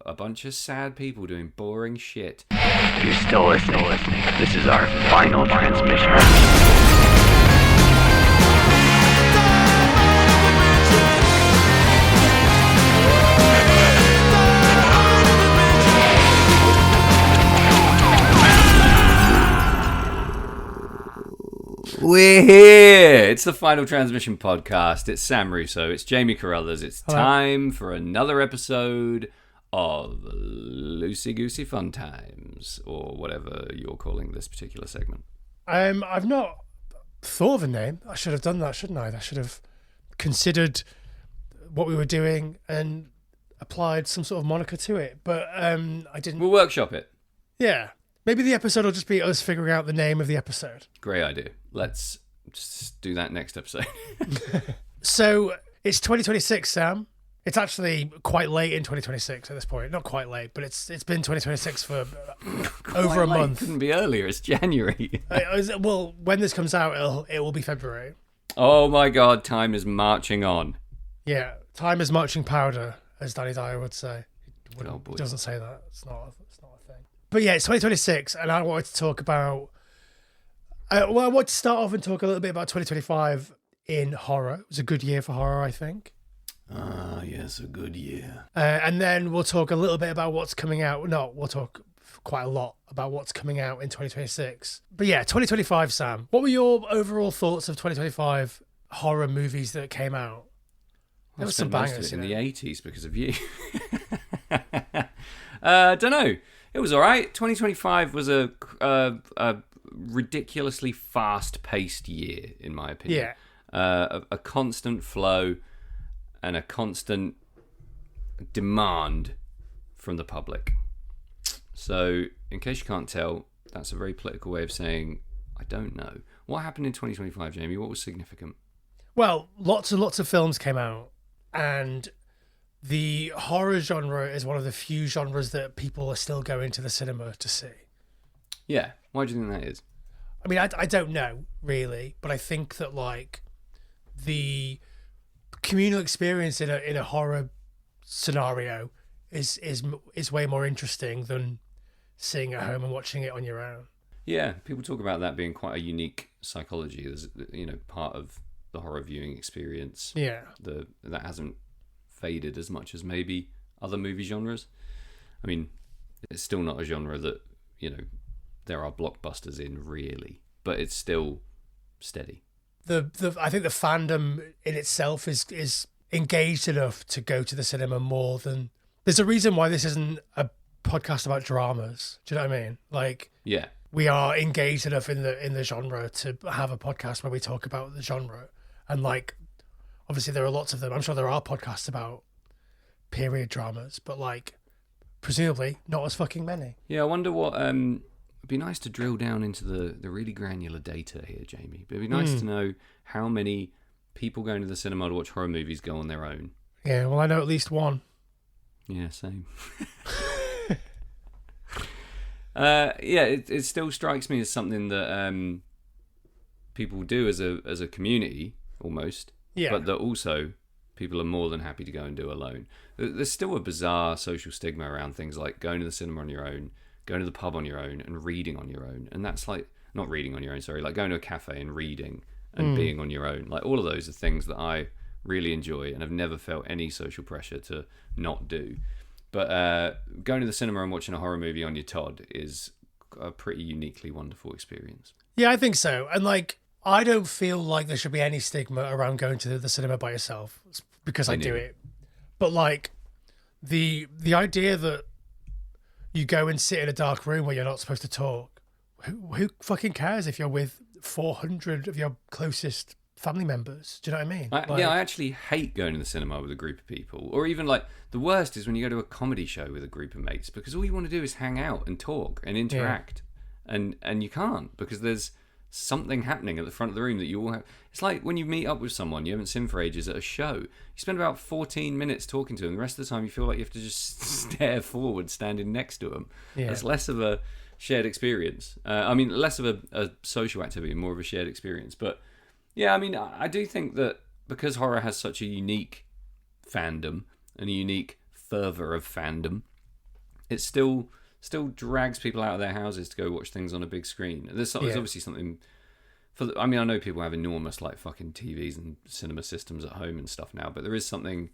a bunch of sad people doing boring shit. You're still listening. This is our final transmission. We're here! It's the Final Transmission podcast. It's Sam Russo. It's Jamie Carruthers. It's time for another episode of Loosey Goosey Fun Times, or whatever you're calling this particular segment. I've not thought of a name. I should have done that, shouldn't I? I should have considered what we were doing and applied some sort of moniker to it, but I didn't. We'll workshop it. Yeah. Maybe the episode will just be us figuring out the name of the episode. Great idea. Let's just do that next episode. So it's 2026, Sam. It's actually quite late in 2026 at this point. Not quite late, but it's been 2026 for over a month. Couldn't be earlier. It's January. Well, when this comes out, it will be February. Oh my God! Time is marching on. Yeah, time is marching powder, as Danny Dyer would say. He boy. doesn't say that. It's not a thing. But yeah, it's 2026, and I wanted to talk about. I want to start off and talk a little bit about 2025 in horror. It was a good year for horror, I think. Ah, yes, a good year. And then we'll talk a little bit about what's coming out. No, we'll talk quite a lot about what's coming out in 2026. But yeah, 2025, Sam. What were your overall thoughts of 2025 horror movies that came out? There was some bangers in the 80s because of you. Don't know. It was all right. 2025 was a ridiculously fast-paced year, in my opinion. Yeah. A constant flow and a constant demand from the public. So, in case you can't tell, that's a very political way of saying, I don't know. What happened in 2025, Jamie? What was significant? Well, lots and lots of films came out, and the horror genre is one of the few genres that people are still going to the cinema to see. Yeah. Why do you think that is? I mean, I don't know, really, but I think that, like, the communal experience in a horror scenario is way more interesting than sitting at home and watching it on your own. Yeah, people talk about that being quite a unique psychology. There's, part of the horror viewing experience. Yeah. That hasn't faded as much as maybe other movie genres. I mean, it's still not a genre that, there are blockbusters in, really, but it's still steady. I think the fandom in itself is engaged enough to go to the cinema more than. There's a reason why this isn't a podcast about dramas. Do you know what I mean? Like, yeah, we are engaged enough in the genre to have a podcast where we talk about the genre, and like, obviously there are lots of them. I'm sure there are podcasts about period dramas, but like, presumably not as fucking many. Yeah, I wonder what. It'd be nice to drill down into the really granular data here, Jamie. But it'd be nice to know how many people going to the cinema to watch horror movies go on their own. Yeah, well, I know at least one. Yeah, same. It still strikes me as something that people do as a community, almost. Yeah. But that also people are more than happy to go and do alone. There's still a bizarre social stigma around things like going to the cinema on your own, going to the pub on your own, and reading on your own. And that's like, not reading on your own, sorry, like going to a cafe and reading and being on your own. Like, all of those are things that I really enjoy and have never felt any social pressure to not do. But going to the cinema and watching a horror movie on your Todd is a pretty uniquely wonderful experience. Yeah, I think so. And like, I don't feel like there should be any stigma around going to the cinema by yourself, because I do it. But like, the idea that you go and sit in a dark room where you're not supposed to talk, who fucking cares if you're with 400 of your closest family members? Do you know what I mean? I actually hate going to the cinema with a group of people. Or even, like, the worst is when you go to a comedy show with a group of mates, because all you want to do is hang out and talk and interact. Yeah. And you can't, because there's something happening at the front of the room that you all have. It's like when you meet up with someone you haven't seen for ages at a show. You spend about 14 minutes talking to them. The rest of the time you feel like you have to just stare forward, standing next to them. Yeah. It's less of a shared experience. Less of a social activity, more of a shared experience. But yeah, I mean, I do think that because horror has such a unique fandom and a unique fervour of fandom, it still drags people out of their houses to go watch things on a big screen. There's obviously something I know people have enormous like fucking TVs and cinema systems at home and stuff now, but there is something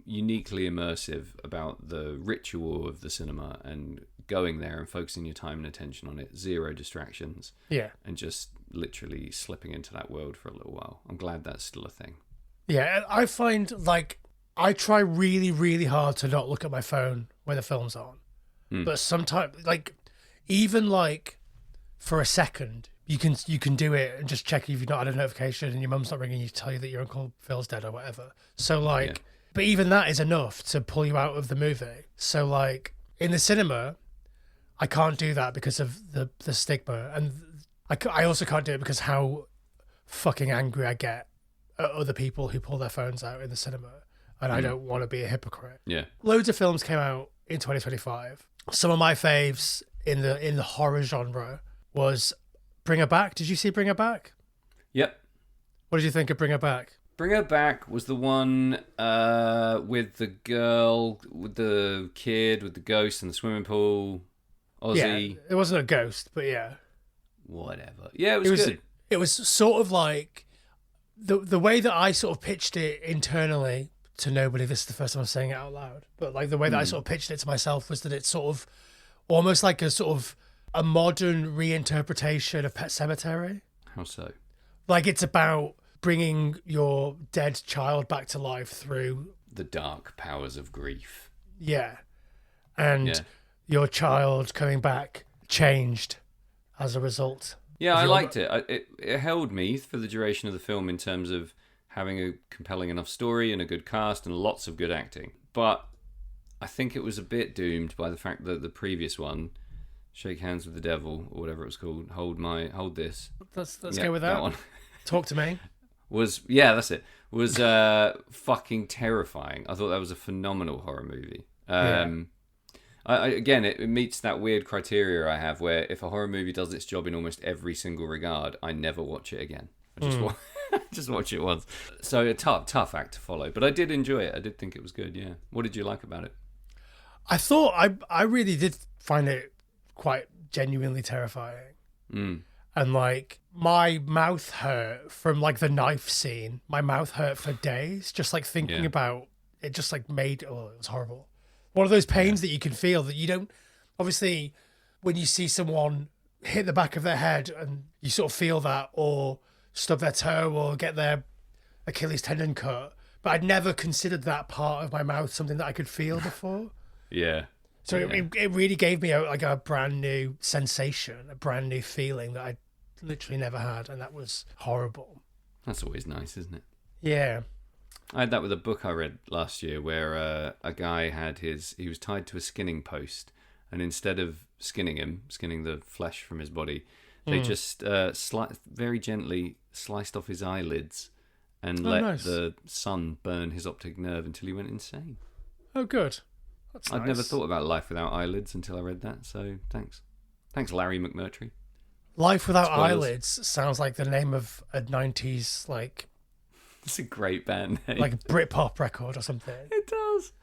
uniquely immersive about the ritual of the cinema and going there and focusing your time and attention on it, zero distractions, and just literally slipping into that world for a little while. I'm glad that's still a thing. Yeah, I find like I try really, really hard to not look at my phone when the film's on, but sometimes like even like for a second you can do it and just check if you've not had a notification and your mum's not ringing you to tell you that your Uncle Phil's dead or whatever. So like. Yeah. But even that is enough to pull you out of the movie. So, like, in the cinema, I can't do that because of the stigma. And I also can't do it because how fucking angry I get at other people who pull their phones out in the cinema. And I don't want to be a hypocrite. Yeah. Loads of films came out in 2025. Some of my faves in the horror genre was Bring Her Back. Did you see Bring Her Back? Yep. What did you think of Bring Her Back? Bring Her Back was the one with the girl, with the kid, with the ghost in the swimming pool. Aussie. Yeah, it wasn't a ghost, but yeah. Whatever. Yeah, it was good. It was sort of like the way that I sort of pitched it internally to nobody. This is the first time I'm saying it out loud. But like the way that I sort of pitched it to myself was that it's sort of almost like a sort of a modern reinterpretation of Pet Sematary. How so? Like it's about bringing your dead child back to life through the dark powers of grief. Yeah. And your child coming back changed as a result. Yeah, I liked it. It held me for the duration of the film in terms of having a compelling enough story and a good cast and lots of good acting. But I think it was a bit doomed by the fact that the previous one, Shake Hands with the Devil, or whatever it was called, Hold This. Let's go with that one. Talk to me. That's it. Was fucking terrifying. I thought that was a phenomenal horror movie. Again, it meets that weird criteria I have where if a horror movie does its job in almost every single regard, I never watch it again. I just just watch it once. So a tough act to follow, but I did enjoy it. I did think it was good. Yeah. What did you like about it? I thought I really did find it quite genuinely terrifying. And like my mouth hurt from like the knife scene. My mouth hurt for days just like thinking about it. Just like it was horrible. One of those pains that you can feel that you don't. Obviously, when you see someone hit the back of their head and you sort of feel that, or stub their toe, or get their Achilles tendon cut. But I'd never considered that part of my mouth something that I could feel before. Yeah. So it really gave me a brand new sensation, a brand new feeling that I literally never had, and that was horrible. That's always nice, isn't it? Yeah. I had that with a book I read last year where a guy he was tied to a skinning post, and instead of skinning the flesh from his body, they just very gently sliced off his eyelids and let the sun burn his optic nerve until he went insane. Oh, good. That's I'd nice. never thought about life without eyelids until I read that, so thanks. Thanks, Larry McMurtry. Life Without Eyelids sounds like the name of a 90s, like... It's a great band name. Like a Britpop record or something. It does.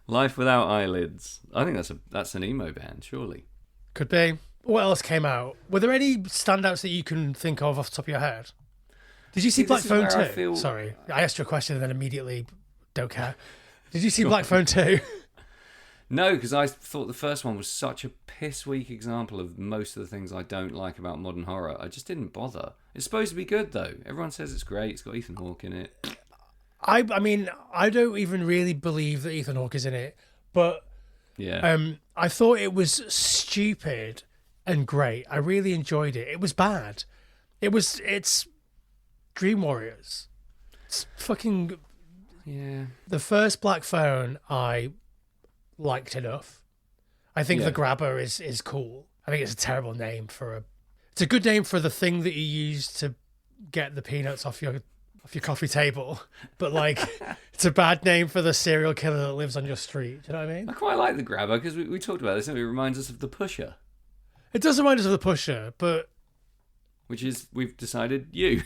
Life Without Eyelids. I think that's an emo band, surely. Could be. What else came out? Were there any standouts that you can think of off the top of your head? Did you see Black Phone 2? Sorry, I asked you a question and then immediately don't care. Did you see Black Phone 2? No, because I thought the first one was such a piss-weak example of most of the things I don't like about modern horror. I just didn't bother. It's supposed to be good, though. Everyone says it's great. It's got Ethan Hawke in it. I mean, I don't even really believe that Ethan Hawke is in it, but I thought it was stupid and great. I really enjoyed it. It was bad. It's Dream Warriors. It's fucking... Yeah. The first Black Phone I liked enough. I think the grabber is cool. I think it's a terrible name it's a good name for the thing that you use to get the peanuts off your coffee table, but like it's a bad name for the serial killer that lives on your street. Do you know what I mean? I quite like the grabber because we talked about this and it reminds us of the Pusher. It does remind us of the Pusher, but which is we've decided you.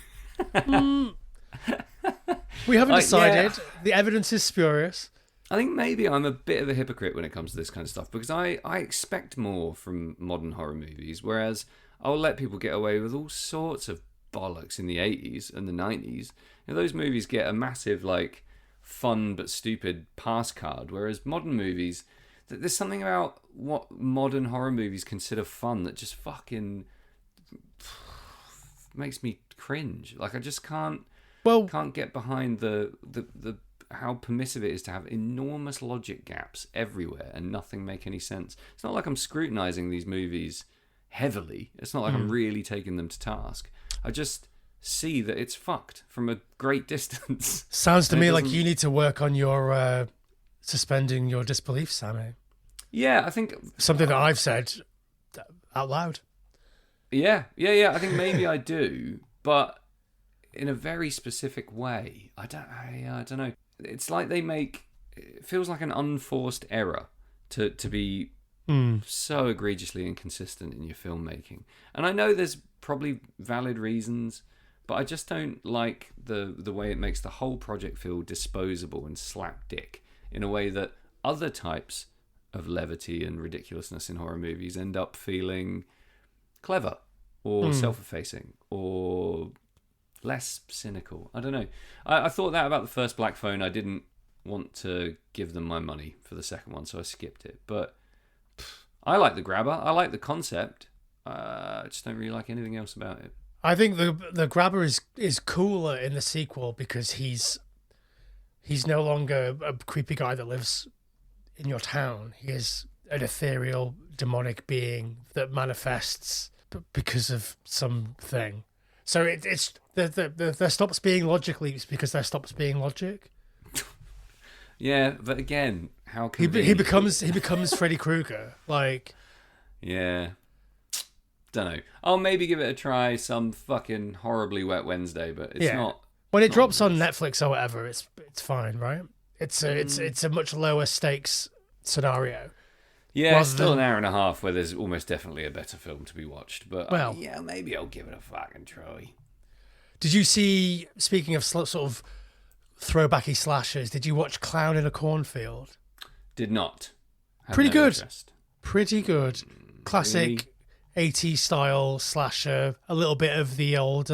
We haven't decided. The evidence is spurious. I think maybe I'm a bit of a hypocrite when it comes to this kind of stuff because I expect more from modern horror movies, whereas I'll let people get away with all sorts of bollocks in the 80s and the 90s. Those movies get a massive, like, fun but stupid pass card, whereas modern movies, there's something about what modern horror movies consider fun that just fucking makes me cringe. Like, I just can't get behind the how permissive it is to have enormous logic gaps everywhere and nothing make any sense. It's not like I'm scrutinizing these movies heavily. It's not like I'm really taking them to task. I just see that it's fucked from a great distance. Sounds to me like you need to work on your suspending your disbelief, Sammy. Yeah, I think something that I've said out loud. Yeah. I think maybe I do, but in a very specific way. I don't know. It's like it feels like an unforced error to be so egregiously inconsistent in your filmmaking. And I know there's probably valid reasons, but I just don't like the way it makes the whole project feel disposable and slapdick in a way that other types of levity and ridiculousness in horror movies end up feeling clever or self-effacing or less cynical. I don't know. I thought that about the first Black Phone. I didn't want to give them my money for the second one, so I skipped it. But I like The Grabber. I like the concept. I just don't really like anything else about it. I think the Grabber is cooler in the sequel because he's no longer a creepy guy that lives in your town. He is an ethereal, demonic being that manifests because of something. So it's there stops being logic leaps because there stops being logic. Yeah, but again, how can he becomes Freddy Krueger? Like, yeah, don't know. I'll maybe give it a try some fucking horribly wet Wednesday, but it's not. When it drops on Netflix or whatever, it's fine, right? It's a much lower stakes scenario. Yeah, it's still an hour and a half where there's almost definitely a better film to be watched. But yeah, maybe I'll give it a fucking try. Did you see, speaking of sort of throwbacky slashers, did you watch Clown in a Cornfield? Did not. Pretty good. Pretty good. Classic 80s style slasher. A little bit of the old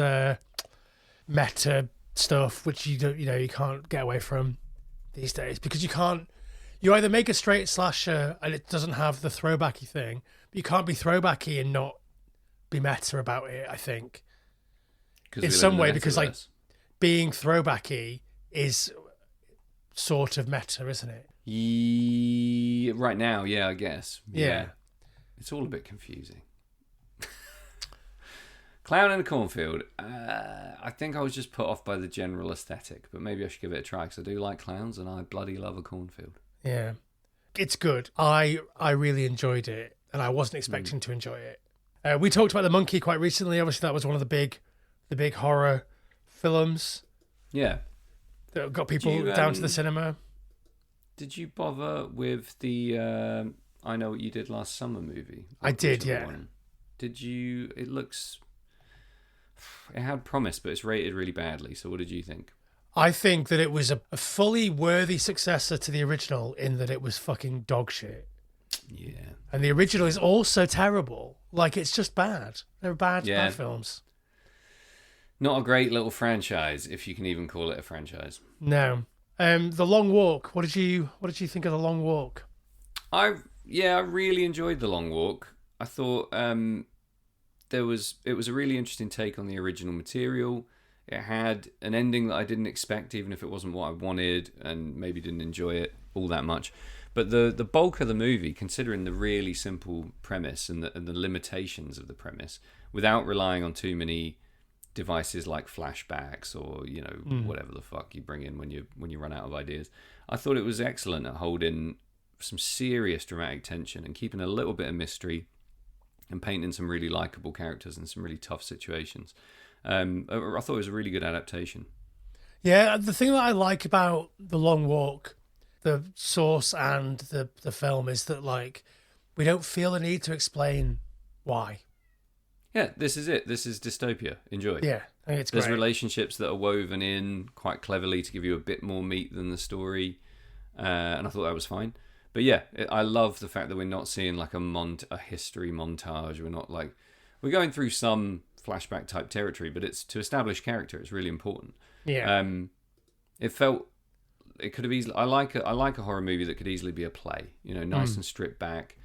meta stuff, which you can't get away from these days because you either make a straight slasher and it doesn't have the throwbacky thing, but you can't be throwbacky and not be meta about it, I think. In some way, because like being throwbacky is sort of meta, isn't it? Right now, yeah, I guess. Yeah. It's all a bit confusing. Clown in a Cornfield. I think I was just put off by the general aesthetic, but maybe I should give it a try because I do like clowns and I bloody love a cornfield. Yeah, it's good. I really enjoyed it, and I wasn't expecting to enjoy it. We talked about The Monkey quite recently. Obviously, that was one of the big horror films. Yeah, that got people down to the cinema. Did you bother with the I Know What You Did Last Summer movie? I did, yeah. Did you? It had promise, but it's rated really badly. So, what did you think? I think that it was a fully worthy successor to the original in that it was fucking dog shit. Yeah. And the original is also terrible. Like, it's just bad. They're bad films. Not a great little franchise, if you can even call it a franchise. No. The Long Walk. What did you think of The Long Walk? I really enjoyed The Long Walk. I thought it was a really interesting take on the original material. It had an ending that I didn't expect, even if it wasn't what I wanted, and maybe didn't enjoy it all that much. But the bulk of the movie, considering the really simple premise and the limitations of the premise, without relying on too many devices like flashbacks or whatever the fuck you bring in when you run out of ideas, I thought it was excellent at holding some serious dramatic tension and keeping a little bit of mystery and painting some really likable characters in some really tough situations. I thought it was a really good adaptation. Yeah, the thing that I like about The Long Walk, the source and the film, is that like we don't feel the need to explain why. Yeah, this is it. This is dystopia. Enjoy. Yeah, I think it's great. There's relationships that are woven in quite cleverly to give you a bit more meat than the story. and I thought that was fine. But yeah, I love the fact that we're not seeing like a history montage. We're not like we're going through some flashback type territory, but it's to establish character. It's really important. Yeah. It felt it could have easily. I like a horror movie that could easily be a play. You know, nice and stripped back,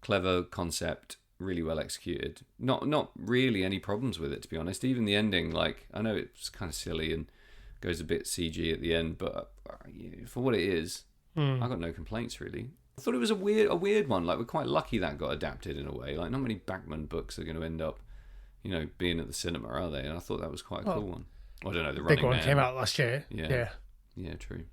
clever concept, really well executed. Not really any problems with it, to be honest. Even the ending, like I know it's kind of silly and goes a bit CG at the end, but for what it is, I got no complaints really. I thought it was a weird one. Like we're quite lucky that got adapted in a way. Like not many Bachman books are going to end up, being at the cinema, are they? And I thought that was quite a cool one. I don't know. The big Running one Man came out last year. Yeah, true.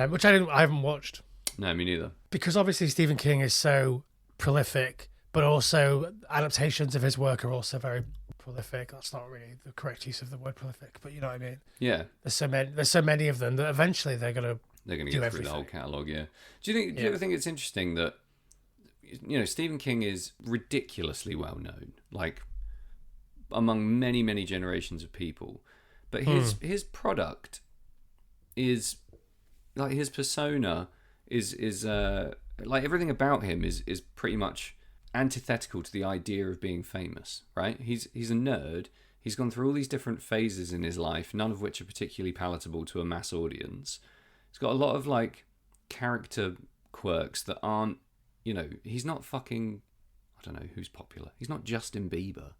Which I haven't watched. No, me neither. Because obviously Stephen King is so prolific, but also adaptations of his work are also very prolific. That's not really the correct use of the word prolific, but you know what I mean. Yeah. There's so many of them that eventually they're gonna get do through everything. the whole catalogue. Yeah. Do you ever think it's interesting that Stephen King is ridiculously well known, like among many many generations of people, but his product is like his persona is like everything about him is pretty much antithetical to the idea of being famous, right? He's a nerd. He's gone through all these different phases in his life, none of which are particularly palatable to a mass audience. He's got a lot of like character quirks that aren't, he's not fucking, I don't know who's popular. He's not Justin Bieber.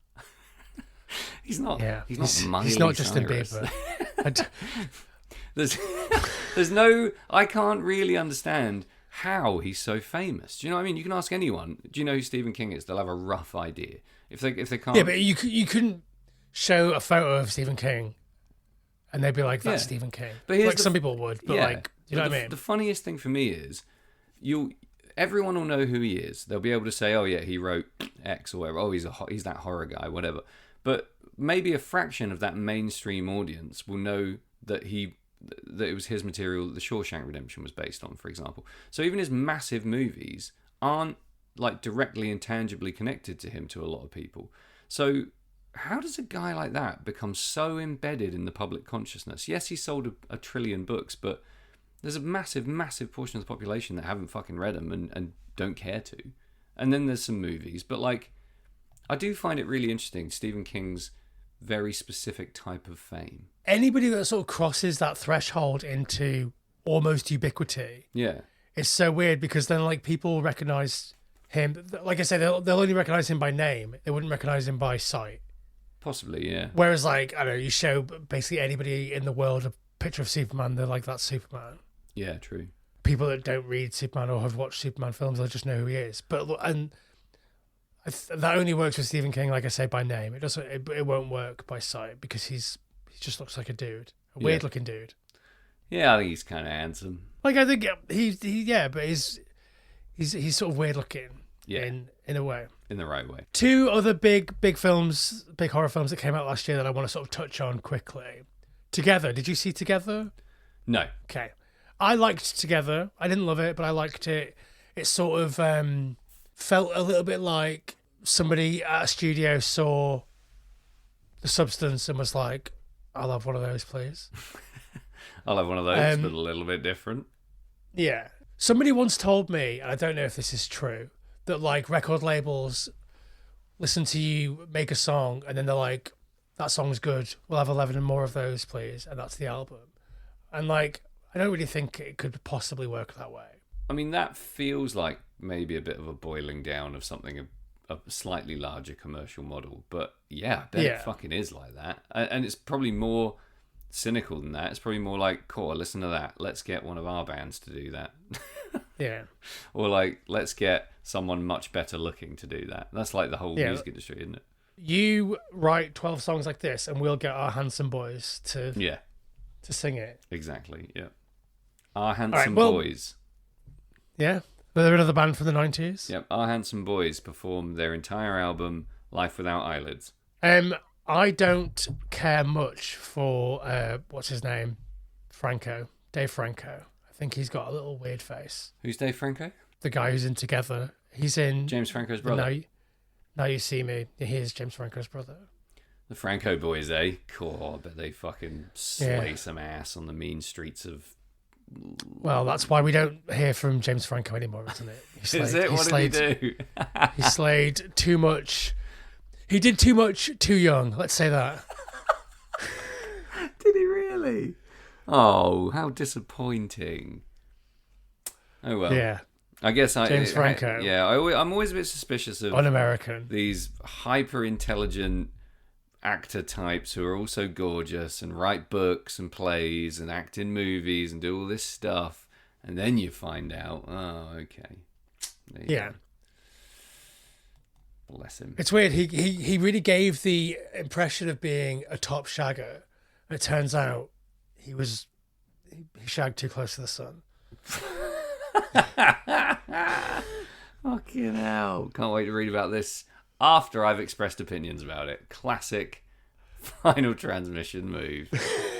He's not. Yeah. He's not Miley He's not Justin Cyrus. Bieber. There's no. I can't really understand how he's so famous. Do you know what I mean? You can ask anyone. Do you know who Stephen King is? They'll have a rough idea. If they can't. Yeah, but you couldn't show a photo of Stephen King, and they'd be like, "That's Stephen King." But like some people would, but like, you know what I mean? The funniest thing for me is, everyone will know who he is. They'll be able to say, "Oh yeah, he wrote X or whatever. Oh, he's that horror guy, whatever." But maybe a fraction of that mainstream audience will know that it was his material that The Shawshank Redemption was based on, for example. So even his massive movies aren't like directly and tangibly connected to him to a lot of people. So how does a guy like that become so embedded in the public consciousness? Yes, he sold a trillion books, but there's a massive, massive portion of the population that haven't fucking read them and don't care to. And then there's some movies, but like, I do find it really interesting, Stephen King's very specific type of fame. Anybody that sort of crosses that threshold into almost ubiquity, it's so weird because then like people recognize him. Like I say, they'll only recognize him by name. They wouldn't recognize him by sight. Possibly, yeah. Whereas like I don't know, you show basically anybody in the world a picture of Superman, they're like, that's Superman. Yeah, true. People that don't read Superman or have watched Superman films, they'll just know who he is. But that only works with Stephen King, like I say, by name. It doesn't. It won't work by sight because he just looks like a dude, a weird looking dude. Yeah, I think he's kind of handsome. Like I think but he's sort of weird looking. Yeah. In a way. In the right way. Two other big films, big horror films that came out last year that I want to sort of touch on quickly. Together. Did you see Together? No. Okay. I liked Together. I didn't love it, but I liked it. It sort of felt a little bit like somebody at a studio saw The Substance and was like, I'll have one of those, please. I'll have one of those, but a little bit different. Yeah. Somebody once told me, and I don't know if this is true, that like record labels listen to you make a song and then they're like, that song's good, we'll have 11 more of those, please. And that's the album. And like, I don't really think it could possibly work that way. I mean, that feels like maybe a bit of a boiling down of something, a slightly larger commercial model. But yeah, I bet it fucking is like that. And it's probably more cynical than that. It's probably more like, cool, listen to that. Let's get one of our bands to do that. Yeah. Or like, let's get someone much better looking to do that. That's like the whole music industry, isn't it? You write 12 songs like this and we'll get our handsome boys to sing it. Exactly, yeah. Our Handsome Boys. Yeah. They're another band from the 90s. Yep, Our Handsome Boys performed their entire album, Life Without Eyelids. I don't care much for, what's his name? Dave Franco. I think he's got a little weird face. Who's Dave Franco? The guy who's in Together. He's in... James Franco's brother. Now You See Me. He is James Franco's brother. The Franco boys, eh? Cool, I bet they fucking slay some ass on the mean streets of Well, that's why we don't hear from James Franco anymore, isn't it? Is it? What did he do? He slayed too much. He did too much too young. Let's say that. Did he really? Oh, how disappointing. Oh well. Yeah. I guess James Franco. I'm always a bit suspicious of Un-American. these hyper intelligent actor types who are also gorgeous and write books and plays and act in movies and do all this stuff, and then you find out, oh, okay. There you go. Bless him. It's weird. He really gave the impression of being a top shagger. It turns out he shagged too close to the sun. Fucking hell. Can't wait to read about this after I've expressed opinions about it. Classic Final Transmission move.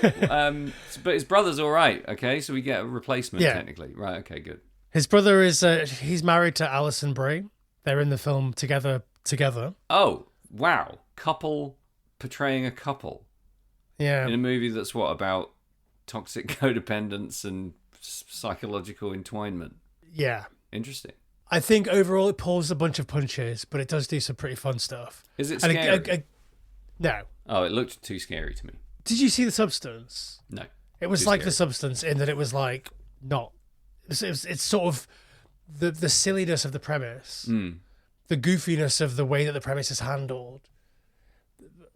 But his brother's all right, okay? So we get a replacement, technically. Right, okay, good. His brother is, he's married to Alison Brie. They're in the film together. Oh, wow. Couple portraying a couple. Yeah. In a movie that's about toxic codependence and psychological entwinement. Yeah. Interesting. I think overall it pulls a bunch of punches, but it does do some pretty fun stuff. Is it scary? No. Oh, it looked too scary to me. Did you see The Substance? No. It was like scary. The Substance in that it was like not. It's sort of the silliness of the premise, the goofiness of the way that the premise is handled,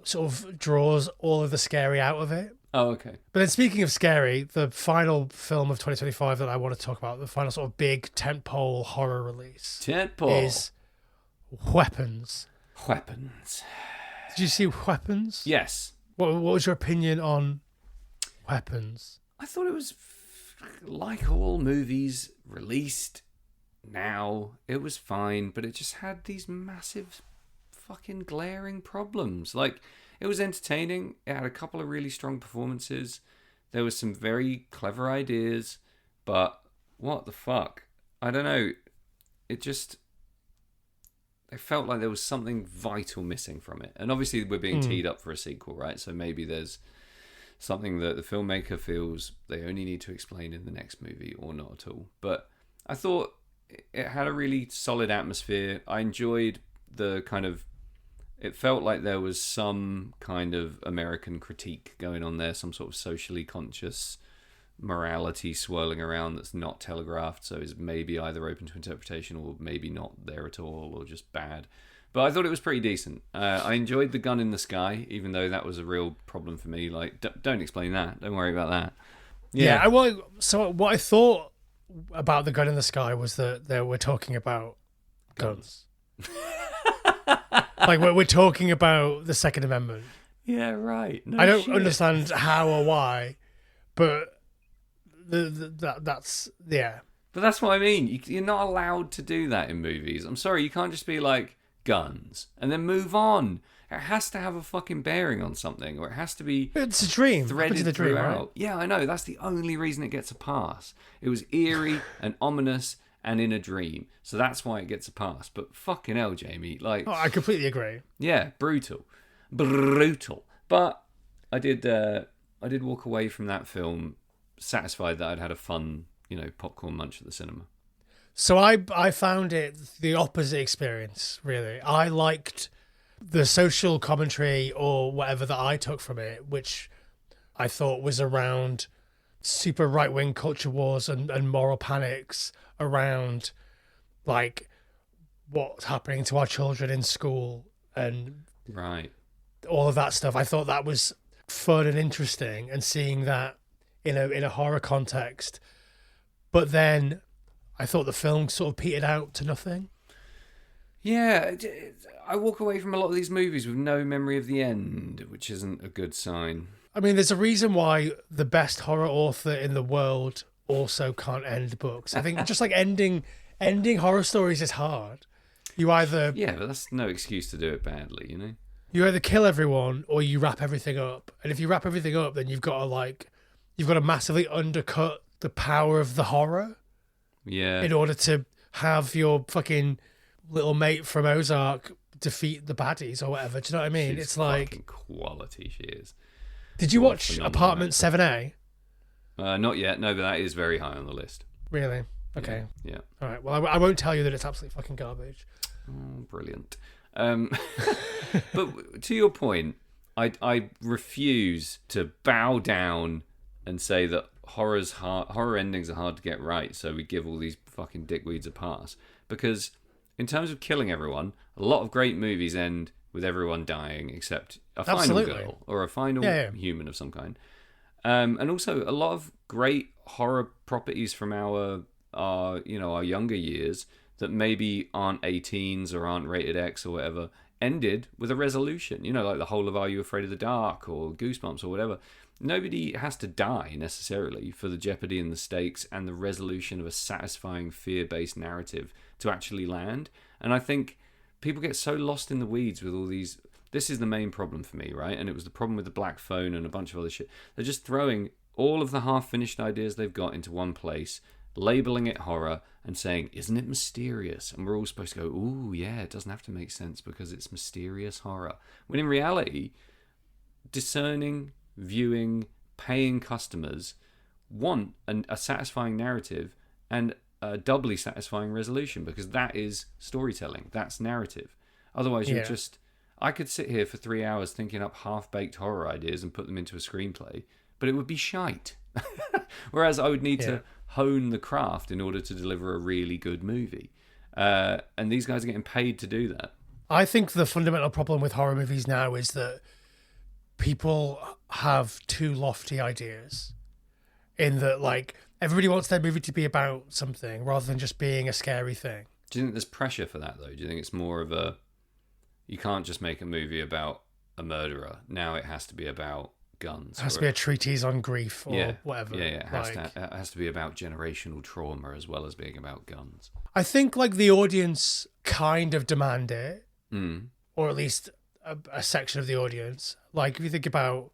sort of draws all of the scary out of it. Oh, okay. But then speaking of scary, the final film of 2025 that I want to talk about, the final sort of big tentpole horror release, is Weapons. Weapons. Did you see Weapons? Yes. What was your opinion on Weapons? I thought it was like all movies released now. It was fine, but it just had these massive fucking glaring problems. Like, it was entertaining. It had a couple of really strong performances. There was some very clever ideas, but what the fuck? I don't know. It felt like there was something vital missing from it. And obviously we're being teed up for a sequel, right? So maybe there's something that the filmmaker feels they only need to explain in the next movie, or not at all. But I thought it had a really solid atmosphere. I enjoyed the kind of... It felt like there was some kind of American critique going on there, some sort of socially conscious morality swirling around that's not telegraphed, so is maybe either open to interpretation or maybe not there at all, or just bad. But I thought it was pretty decent. I enjoyed the gun in the sky, even though that was a real problem for me. Like, don't explain that. Don't worry about that. Yeah. So what I thought about the gun in the sky was that they were talking about guns. Like, we're talking about the Second Amendment. Yeah, right. No I don't shit. understand how or why, but that's yeah. But that's what I mean. You're not allowed to do that in movies. I'm sorry, you can't just be like, guns, and then move on. It has to have a fucking bearing on something, or it has to be... It's a dream. Threaded the dream, throughout. right? Yeah, I know. That's the only reason it gets a pass. It was eerie and ominous and in a dream. So that's why it gets a pass. But fucking hell, Jamie. Like, I completely agree. Yeah, brutal. Brutal. But I did walk away from that film satisfied that I'd had a fun, popcorn munch at the cinema. So I found it the opposite experience, really. I liked the social commentary or whatever that I took from it, which I thought was around super right-wing culture wars and moral panics around, like, what's happening to our children in school and right, all of that stuff. I thought that was fun and interesting, and seeing that in a horror context. But then I thought the film sort of petered out to nothing. Yeah, I walk away from a lot of these movies with no memory of the end, which isn't a good sign. I mean, there's a reason why the best horror author in the world also can't end books. I think just like ending horror stories is hard. You either... Yeah, but that's no excuse to do it badly, You either kill everyone or you wrap everything up. And if you wrap everything up, then you've got to massively undercut the power of the horror. Yeah. In order to have your fucking little mate from Ozark defeat the baddies or whatever. Do you know what I mean? She's it's like fucking quality. She is. Did you watch Apartment 7A? Not yet. No, but that is very high on the list. Really? Okay. Yeah. All right. Well, I won't tell you that it's absolutely fucking garbage. Oh, brilliant. But to your point, I refuse to bow down and say that horror endings are hard to get right, so we give all these fucking dickweeds a pass. Because in terms of killing everyone, a lot of great movies end with everyone dying except a final girl or a final human of some kind. And also a lot of great horror properties from our younger years that maybe aren't 18s or aren't rated X or whatever ended with a resolution. Like the whole of Are You Afraid of the Dark or Goosebumps or whatever. Nobody has to die necessarily for the jeopardy and the stakes and the resolution of a satisfying fear-based narrative to actually land. And I think people get so lost in the weeds with all these. This is the main problem for me, right? And it was the problem with the Black Phone and a bunch of other shit. They're just throwing all of the half-finished ideas they've got into one place, labeling it horror and saying, isn't it mysterious? And we're all supposed to go, ooh, yeah, it doesn't have to make sense because it's mysterious horror. When in reality, discerning, viewing, paying customers want a satisfying narrative and a doubly satisfying resolution, because that is storytelling. That's narrative. Otherwise, you're just... I could sit here for 3 hours thinking up half-baked horror ideas and put them into a screenplay, but it would be shite. Whereas I would need to hone the craft in order to deliver a really good movie. And these guys are getting paid to do that. I think the fundamental problem with horror movies now is that people have too lofty ideas, in that, like, everybody wants their movie to be about something rather than just being a scary thing. Do you think there's pressure for that, though? Do you think it's more of a... You can't just make a movie about a murderer. Now it has to be about guns. It has to be a treatise on grief or whatever. Yeah, it has to be about generational trauma as well as being about guns. I think, like, the audience kind of demand it, or at least a section of the audience. Like, if you think about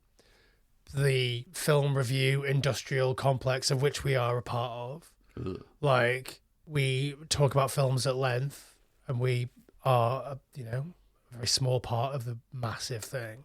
the film review industrial complex of which we are a part of, like, we talk about films at length, and we are, a very small part of the massive thing.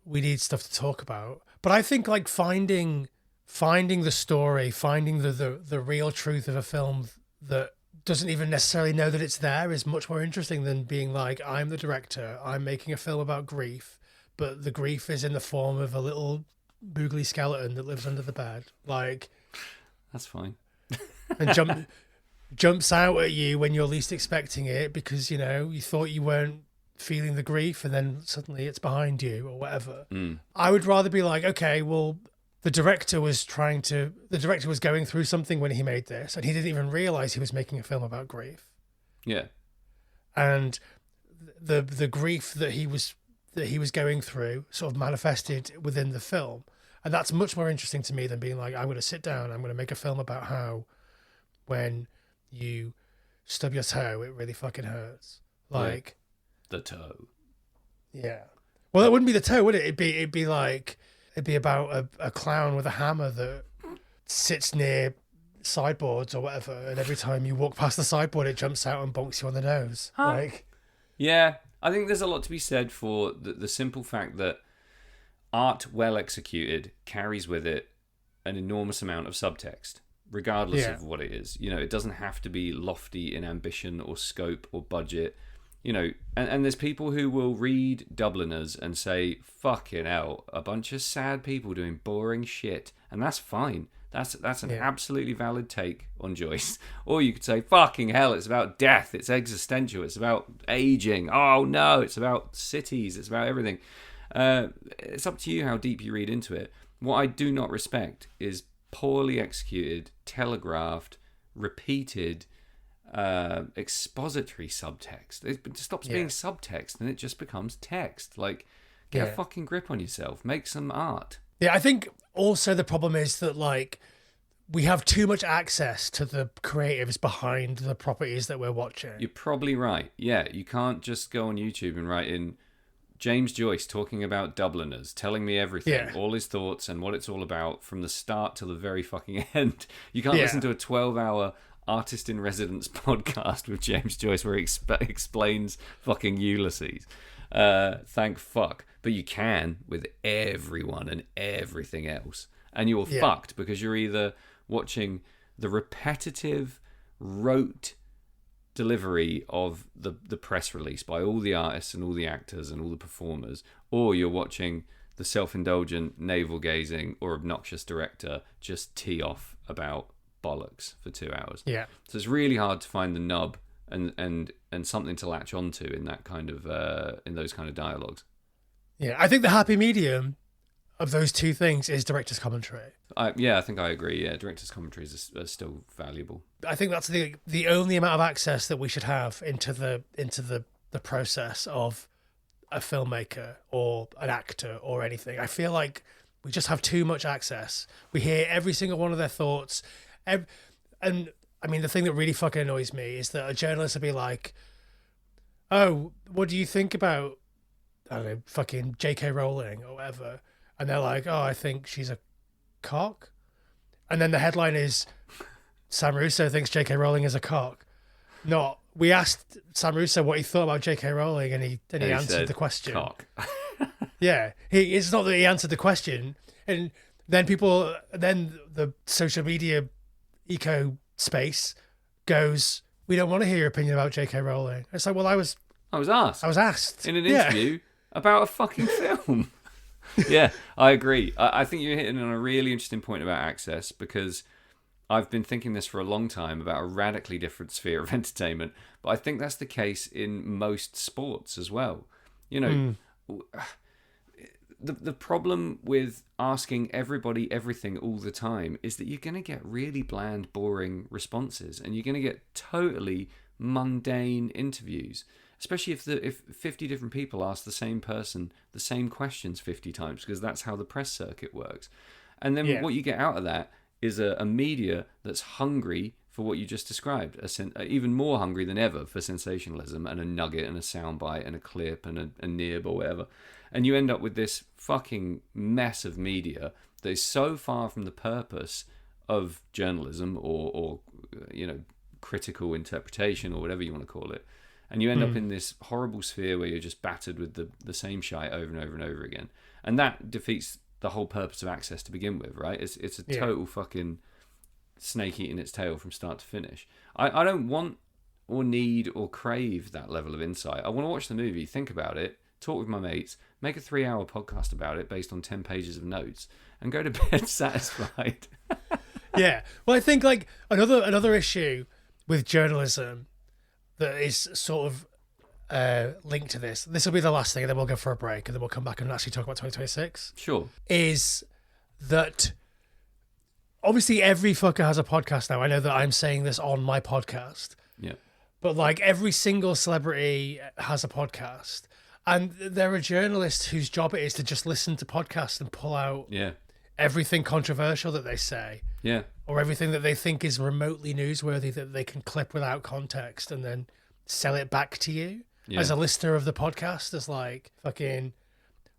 We need stuff to talk about. But I think, like, finding the story, finding the real truth of a film that doesn't even necessarily know that it's there is much more interesting than being like, I'm the director, I'm making a film about grief, but the grief is in the form of a little boogly skeleton that lives under the bed. Like, that's fine. And jumps out at you when you're least expecting it because, you thought you weren't feeling the grief, and then suddenly it's behind you or whatever. I would rather be like, okay, well, the director was going through something when he made this, and he didn't even realize he was making a film about grief. Yeah. And the grief that he was going through sort of manifested within the film. And that's much more interesting to me than being like, I'm going to sit down, I'm going to make a film about how when you stub your toe, it really fucking hurts. Like, the toe. Yeah. Well, it wouldn't be the toe, would it? It'd be about a clown with a hammer that sits near sideboards or whatever, and every time you walk past the sideboard, it jumps out and bonks you on the nose. Like, yeah, I think there's a lot to be said for the simple fact that art well executed carries with it an enormous amount of subtext, regardless of what it is. It doesn't have to be lofty in ambition or scope or budget. And there's people who will read Dubliners and say, fucking hell, a bunch of sad people doing boring shit. And that's fine. That's an absolutely valid take on Joyce. Or you could say, fucking hell, it's about death. It's existential. It's about aging. Oh, no, it's about cities. It's about everything. It's up to you how deep you read into it. What I do not respect is poorly executed, telegraphed, repeated expository subtext. It stops being subtext and it just becomes text. Like, get a fucking grip on yourself. Make some art. Yeah, I think also the problem is that, like, we have too much access to the creatives behind the properties that we're watching. You're probably right. Yeah, you can't just go on YouTube and write in James Joyce talking about Dubliners, telling me everything, all his thoughts and what it's all about from the start till the very fucking end. You can't listen to a 12-hour Artist in Residence podcast with James Joyce where he explains fucking Ulysses. Thank fuck. But you can with everyone and everything else. and you're fucked because you're either watching the repetitive, rote delivery of the press release by all the artists and all the actors and all the performers, or you're watching the self-indulgent, navel-gazing or obnoxious director just tee off about bollocks for 2 hours. Yeah. So it's really hard to find the nub and something to latch onto in that kind of in those kind of dialogues. Yeah, I think the happy medium of those two things is director's commentary. I think I agree. Yeah, director's commentaries are still valuable. I think that's the only amount of access that we should have into the process of a filmmaker or an actor or anything. I feel like we just have too much access. We hear every single one of their thoughts. And I mean, the thing that really fucking annoys me is that a journalist will be like, oh, what do you think about, I don't know, fucking J.K. Rowling or whatever? And they're like, oh, I think she's a cock. And then the headline is, Sam Russo thinks J.K. Rowling is a cock. Not, we asked Sam Russo what he thought about J.K. Rowling, and he answered said, the question. Cock. Yeah, it's not that he answered the question, and then the social media eco space goes, we don't want to hear your opinion about J.K. Rowling. It's like, well, I was asked in an interview about a fucking film. Yeah, I agree. I think you're hitting on a really interesting point about access, because I've been thinking this for a long time about a radically different sphere of entertainment, but I think that's the case in most sports as well. You know, the problem with asking everybody everything all the time is that you're going to get really bland, boring responses, and you're going to get totally mundane interviews, especially if 50 different people ask the same person the same questions 50 times, because that's how the press circuit works. And then what you get out of that is a media that's hungry for what you just described, even more hungry than ever for sensationalism and a nugget and a soundbite and a clip and a nib or whatever. And you end up with this fucking mess of media that is so far from the purpose of journalism or you know, critical interpretation or whatever you want to call it. And you end up in this horrible sphere where you're just battered with the same shite over and over and over again. And that defeats the whole purpose of access to begin with, right? It's a total fucking snake eating its tail from start to finish. I don't want or need or crave that level of insight. I want to watch the movie, think about it, talk with my mates, make a 3-hour podcast about it based on 10 pages of notes, and go to bed satisfied. Yeah. Well, I think like another issue with journalism that is sort of linked to this. This will be the last thing, and then we'll go for a break, and then we'll come back and actually talk about 2026. Sure. Is that obviously every fucker has a podcast now. I know that I'm saying this on my podcast. Yeah. But like every single celebrity has a podcast. And there are journalists whose job it is to just listen to podcasts and pull out everything controversial that they say. Yeah. Or everything that they think is remotely newsworthy that they can clip without context and then sell it back to you. Yeah. As a listener of the podcast, as like fucking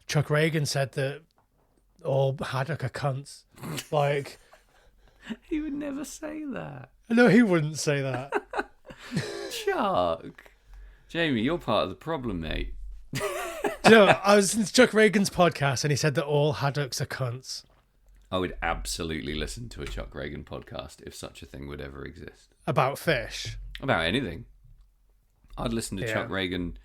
Chuck Reagan said that all haddock are cunts. Like, he would never say that. No, he wouldn't say that. Chuck. Jamie, you're part of the problem, mate. You know, I was listening to Chuck Reagan's podcast and he said that all haddocks are cunts. I would absolutely listen to a Chuck Reagan podcast if such a thing would ever exist. About fish? About anything. I'd listen to Chuck Reagan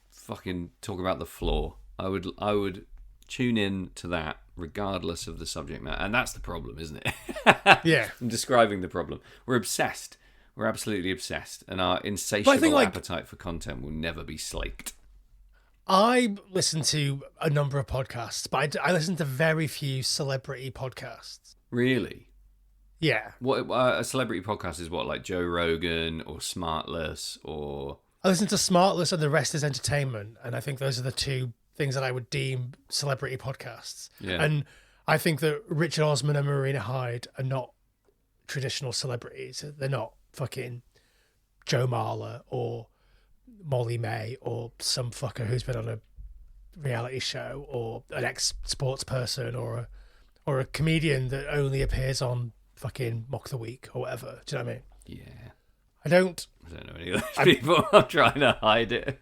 fucking talk about the floor. I would tune in to that regardless of the subject matter. And that's the problem, isn't it? Yeah. I'm describing the problem. We're obsessed. We're absolutely obsessed. And our insatiable appetite for content will never be slaked. I listen to a number of podcasts, but I listen to very few celebrity podcasts. Really? Yeah. What a celebrity podcast is what, like Joe Rogan or Smartless or... I listen to Smartless and The Rest is Entertainment, and I think those are the two things that I would deem celebrity podcasts. Yeah. And I think that Richard Osman and Marina Hyde are not traditional celebrities. They're not fucking Joe Marler or Molly May or some fucker who's been on a reality show or an ex-sports person or a comedian that only appears on fucking Mock the Week or whatever. Do you know what I mean? Yeah. I don't know any of those people. I'm trying to hide it.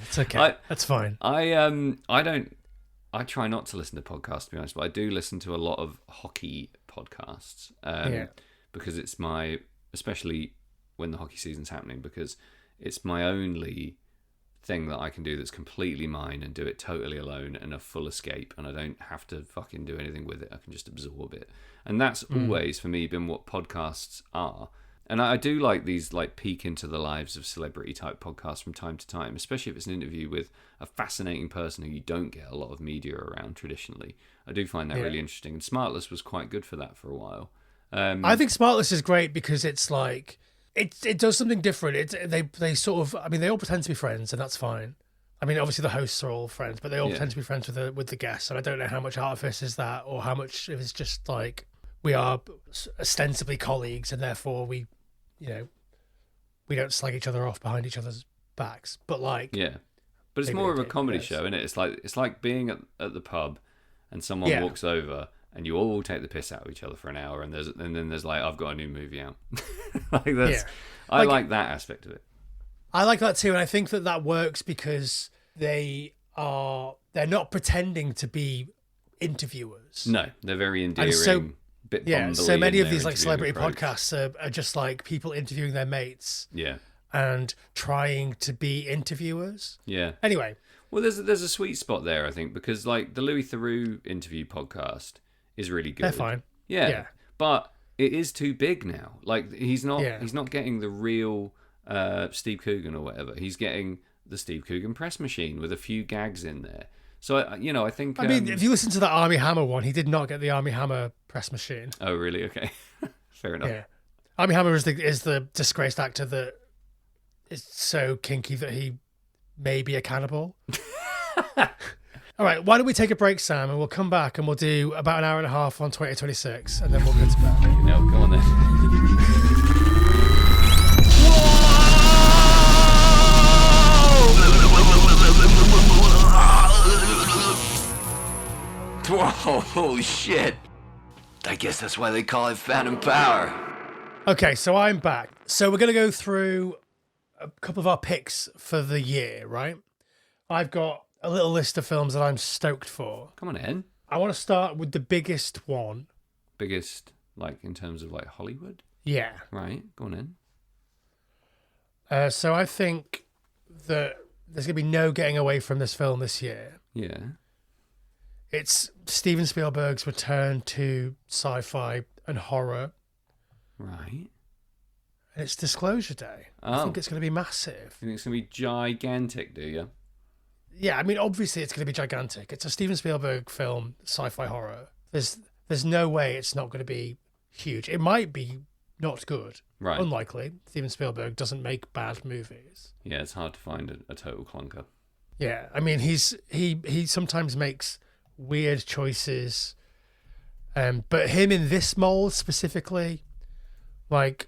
It's okay. That's fine. I I try not to listen to podcasts, to be honest, but I do listen to a lot of hockey podcasts because it's especially when the hockey season's happening, because it's my only thing that I can do that's completely mine and do it totally alone and a full escape, and I don't have to fucking do anything with it. I can just absorb it. And that's always, for me, been what podcasts are. And I do like these like peek into the lives of celebrity type podcasts from time to time, especially if it's an interview with a fascinating person who you don't get a lot of media around traditionally. I do find that really interesting. And Smartless was quite good for that for a while. I think Smartless is great because it's like it does something different. They sort of, I mean, they all pretend to be friends, and that's fine. I mean, obviously the hosts are all friends, but they all pretend to be friends with the guests. And I don't know how much artifice is that, or how much if it's just like we are ostensibly colleagues, and therefore we don't slag each other off behind each other's backs. But like, but it's more of a comedy show, isn't it? It's like being at the pub, and someone walks over, and you all take the piss out of each other for an hour, and then there's like, I've got a new movie out. I like that aspect of it. I like that too, and I think that works because they're not pretending to be interviewers. No, they're very endearing. So many of these like celebrity podcasts are just like people interviewing their mates. Yeah. And trying to be interviewers. Yeah. Anyway. Well, there's a sweet spot there, I think, because like the Louis Theroux interview podcast is really good. They're fine. Yeah. But it is too big now. Like he's not getting the real Steve Coogan or whatever. He's getting the Steve Coogan press machine with a few gags in there. So I think. I mean, if you listen to the Army Hammer one, he did not get the Army Hammer press machine. Oh, really? Okay, fair enough. Yeah, Army Hammer is the disgraced actor that is so kinky that he may be a cannibal. All right, why don't we take a break, Sam, and we'll come back and we'll do about an hour and a half on 2026, and then we'll go to bed. No, go on then. Whoa, holy shit. I guess that's why they call it Phantom Power. Okay, so I'm back. So we're going to go through a couple of our picks for the year, right? I've got a little list of films that I'm stoked for. Come on in. I want to start with the biggest one. Biggest, like, in terms of, like, Hollywood? Yeah. Right, go on in. So I think that there's going to be no getting away from this film this year. Yeah. It's Steven Spielberg's return to sci-fi and horror. Right. And it's Disclosure Day. I think it's going to be massive. You think it's going to be gigantic, do you? Yeah, I mean, obviously it's going to be gigantic. It's a Steven Spielberg film, sci-fi horror. There's no way it's not going to be huge. It might be not good. Right. Unlikely. Steven Spielberg doesn't make bad movies. Yeah, it's hard to find a total clunker. Yeah, I mean, he sometimes makes weird choices, but him in this mold specifically, like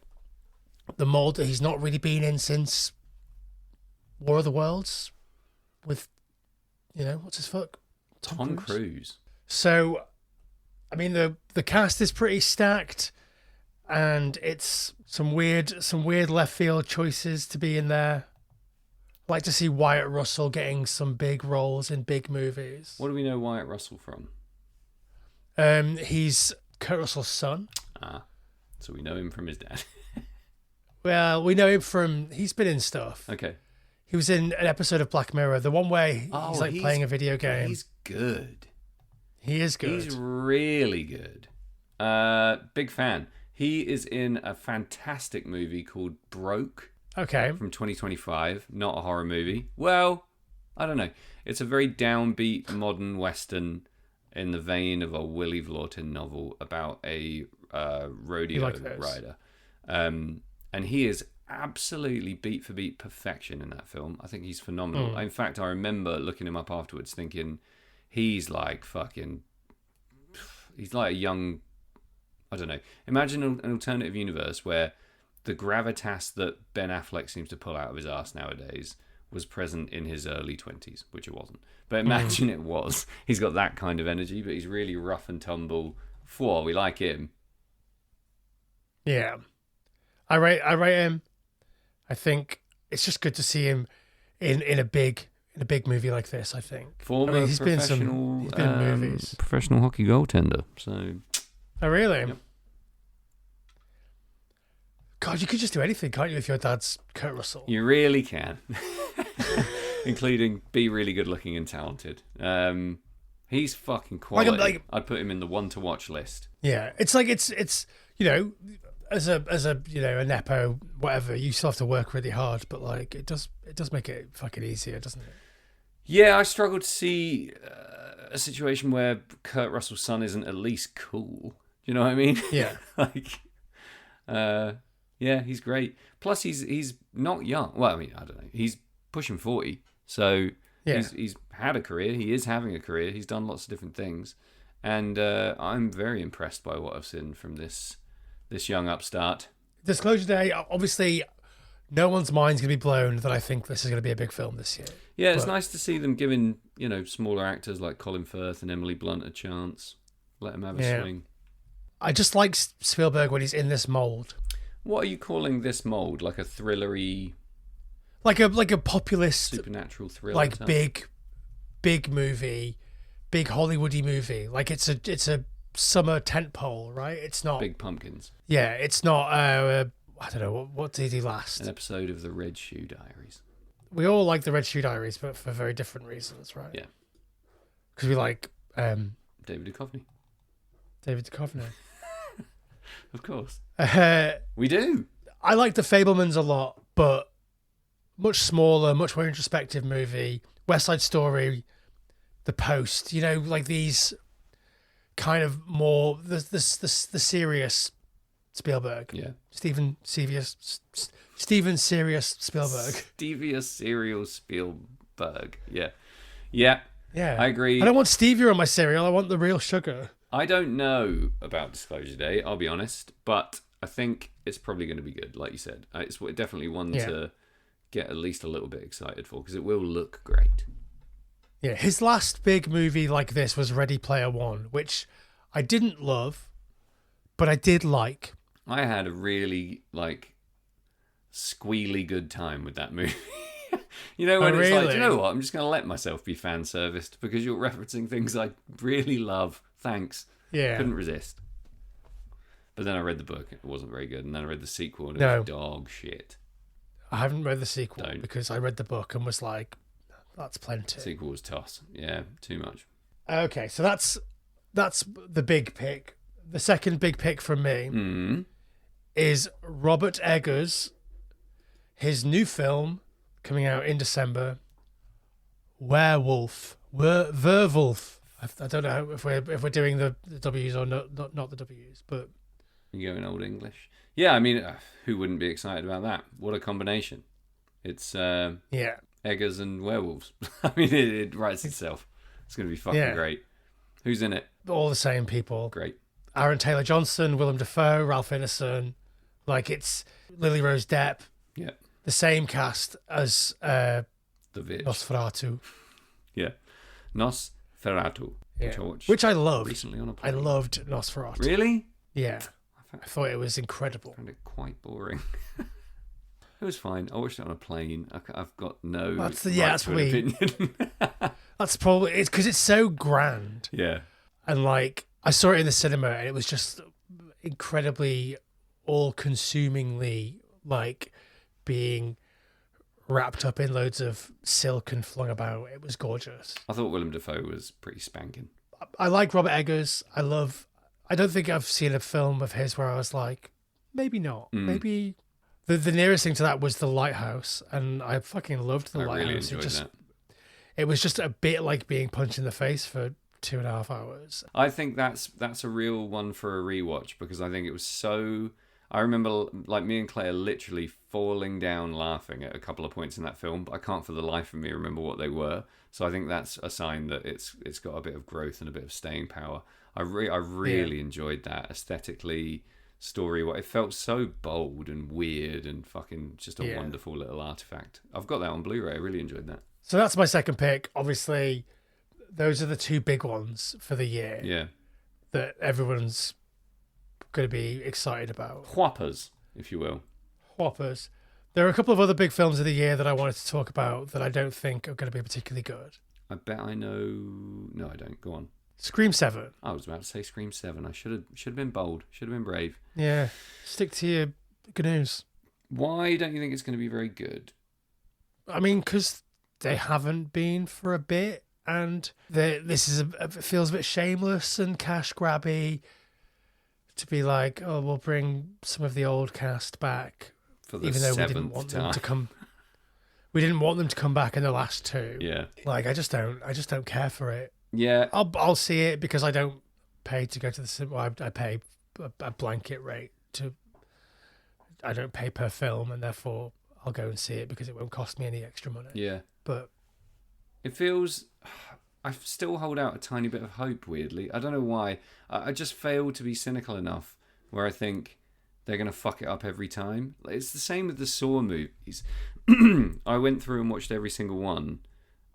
the mold that he's not really been in since War of the Worlds with, what's his fuck? Tom Cruise. So, I mean, the cast is pretty stacked, and it's some weird left field choices to be in there. I'd like to see Wyatt Russell getting some big roles in big movies. What do we know Wyatt Russell from? He's Kurt Russell's son. So we know him from his dad. Well, we know him from, he's been in stuff. Okay. He was in an episode of Black Mirror, the one where he's playing a video game. He's good. He is good. He's really good. Big fan. He is in a fantastic movie called Broke. Okay. From 2025. Not a horror movie. Well, I don't know. It's a very downbeat modern western in the vein of a Willie Vlortin novel about a rodeo rider. And he is absolutely beat for beat perfection in that film. I think he's phenomenal. In fact, I remember looking him up afterwards thinking he's like he's like a young, I don't know. Imagine an alternative universe where the gravitas that Ben Affleck seems to pull out of his ass nowadays was present in his early 20s, which it wasn't. But imagine it was. He's got that kind of energy, but he's really rough and tumble. We like him. Yeah. I rate him. I think it's just good to see him in a big in a big movie like this. I think. Former he's been in movies. Professional hockey goaltender. So. Oh really? Yep. God, you could just do anything, can't you? If your dad's Kurt Russell. You really can, including be really good looking and talented. He's fucking quality. I'd put him in the one to watch list. Yeah, it's like it's you know, as a you know a nepo whatever, you still have to work really hard, but like it does make it fucking easier, doesn't it? Yeah, I struggle to see a situation where Kurt Russell's son isn't at least cool. Do you know what I mean? Yeah. Like, yeah, he's great. Plus, he's not young. Well, I mean, I don't know. He's pushing 40, so yeah. he's had a career. He is having a career. He's done lots of different things, and I'm very impressed by what I've seen from this young upstart. Disclosure Day, obviously, no one's mind's going to be blown that I think this is going to be a big film this year. Yeah, it's nice to see them giving, smaller actors like Colin Firth and Emily Blunt a chance. Let them have a swing. I just like Spielberg when he's in this mold. What are you calling this mold? Like a thrillery, like a populist, supernatural thriller, like big movie, big Hollywoody movie. Like it's a summer tentpole, right? It's not Big Pumpkins. Yeah, it's not. I don't know what did he last? An episode of the Red Shoe Diaries. We all like the Red Shoe Diaries, but for very different reasons, right? Yeah, because we like David Duchovny. David Duchovny. Of course. We do. I like The Fabelmans a lot, but much smaller, much more introspective movie. West Side Story, The Post, like these kind of more the serious Spielberg. Yeah. Steven Serious Spielberg. Stevia Cereal Spielberg. Yeah. Yeah. Yeah. I agree. I don't want stevia on my cereal. I want the real sugar. I don't know about Disclosure Day, I'll be honest, but I think it's probably going to be good, like you said. It's definitely one to get at least a little bit excited for, because it will look great. Yeah, his last big movie like this was Ready Player One, which I didn't love, but I did like. I had a really, squealy good time with that movie. When it's like, you know what, I'm just going to let myself be fan serviced because you're referencing things I really love. Thanks. Yeah. Couldn't resist. But then I read the book. It wasn't very good. And then I read the sequel and it was dog shit. I haven't read the sequel because I read the book and was like, that's plenty. The sequel was toss. Yeah, too much. Okay, so that's the big pick. The second big pick from me is Robert Eggers, his new film coming out in December, Werewolf. I don't know if we're doing the W's or not the W's, but you go in Old English. Yeah, I mean, who wouldn't be excited about that? What a combination! It's Eggers and werewolves. I mean, it writes itself. It's going to be fucking great. Who's in it? All the same people. Great. Aaron Taylor Johnson, Willem Dafoe, Ralph Ineson. Like it's Lily Rose Depp. Yeah. The same cast as The Vitch. Nosferatu. Yeah. Nosferatu. Which I loved. Recently on a plane. I loved Nosferatu. Really? Yeah. I thought it was incredible. I found it quite boring. It was fine. I watched it on a plane. I've got no that's opinion. That's probably it's because it's so grand. Yeah. And I saw it in the cinema and it was just incredibly all-consumingly being wrapped up in loads of silk and flung about. It was gorgeous. I thought Willem Dafoe was pretty spanking. I like Robert Eggers. I don't think I've seen a film of his where I was like, maybe not. Maybe the nearest thing to that was The Lighthouse, and I fucking loved The Lighthouse. I really enjoyed that. It was just a bit like being punched in the face for 2.5 hours. I think that's a real one for a rewatch because I think it was so. I remember me and Claire literally falling down laughing at a couple of points in that film, but I can't for the life of me remember what they were. So I think that's a sign that it's got a bit of growth and a bit of staying power. I really enjoyed that aesthetically, story. It felt so bold and weird and fucking just a wonderful little artifact. I've got that on Blu-ray. I really enjoyed that. So that's my second pick. Obviously, those are the two big ones for the year. Yeah. That everyone's going to be excited about. Whoppers, if you will. Whoppers. There are a couple of other big films of the year that I wanted to talk about that I don't think are going to be particularly good. I bet I know. No, I don't. Go on. Scream 7. I was about to say Scream 7. I should have been bold. Should have been brave. Yeah. Stick to your GNUs. Why don't you think it's going to be very good? I mean, because they haven't been for a bit, and this is it feels a bit shameless and cash grabby to be like, oh, we'll bring some of the old cast back, For the even though we didn't seventh want time. them to come. We didn't want them to come back in the last two. Yeah. Like, I just don't care for it. Yeah. I'll see it because I don't pay to go to the cinema. Well, I pay a blanket rate to. I don't pay per film, and therefore I'll go and see it because it won't cost me any extra money. Yeah. But it feels. I still hold out a tiny bit of hope, weirdly. I don't know why. I just fail to be cynical enough where I think they're going to fuck it up every time. It's the same with the Saw movies. I went through and watched every single one.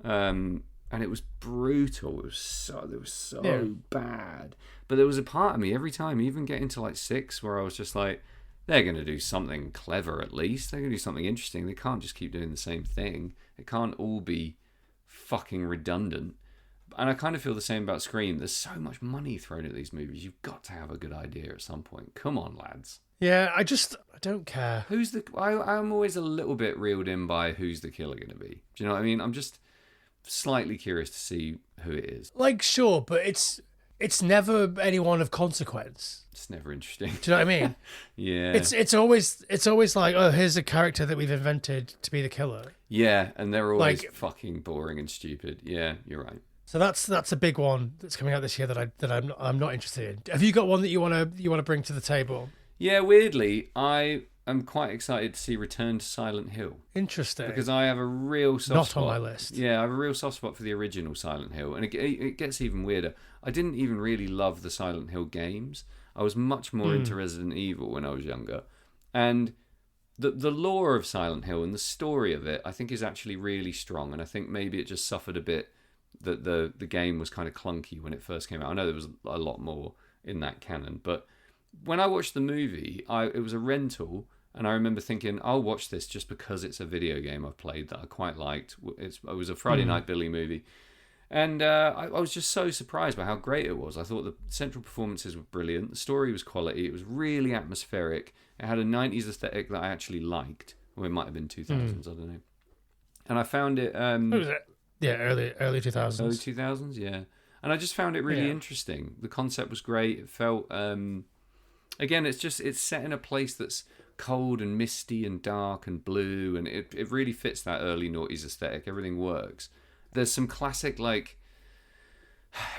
And it was brutal. It was so bad. But there was a part of me every time, even getting to like 6, where I was just like, they're going to do something clever at least. They're going to do something interesting. They can't just keep doing the same thing. It can't all be fucking redundant. And I kind of feel the same about Scream. There's so much money thrown at these movies. You've got to have a good idea at some point. Come on, lads. yeah, I don't care. I'm always a little bit reeled in by who's the killer going to be. Do you know what I mean? I'm just slightly curious to see who it is. Like, sure, but it's never anyone of consequence. It's never interesting. Do you know what I mean? Yeah. It's always like, oh, here's a character that we've invented to be the killer. Yeah, and they're always Like- fucking boring and stupid. Yeah, you're right. So that's a big one that's coming out this year that I'm not interested in. Have you got one that you want to bring to the table? Yeah, weirdly, I am quite excited to see Return to Silent Hill. Interesting. Because I have a real soft spot. Not on my list. Yeah, I have a real soft spot for the original Silent Hill. And it gets even weirder. I didn't even really love the Silent Hill games. I was much more into Resident Evil when I was younger. And the lore of Silent Hill and the story of it, I think, is actually really strong. And I think maybe it just suffered a bit that the game was kind of clunky when it first came out. I know there was a lot more in that canon. But when I watched the movie, it was a rental. And I remember thinking, I'll watch this just because it's a video game I've played that I quite liked. It was a Friday Night Billy movie. And I was just so surprised by how great it was. I thought the central performances were brilliant. The story was quality. It was really atmospheric. It had a 90s aesthetic that I actually liked. Or it might have been 2000s, I don't know. And I found it... What was it? Yeah, early 2000s. Early 2000s, yeah. And I just found it really interesting. The concept was great. It felt... again, it's set in a place that's cold and misty and dark and blue, and it really fits that early noughties aesthetic. Everything works. There's some classic, like,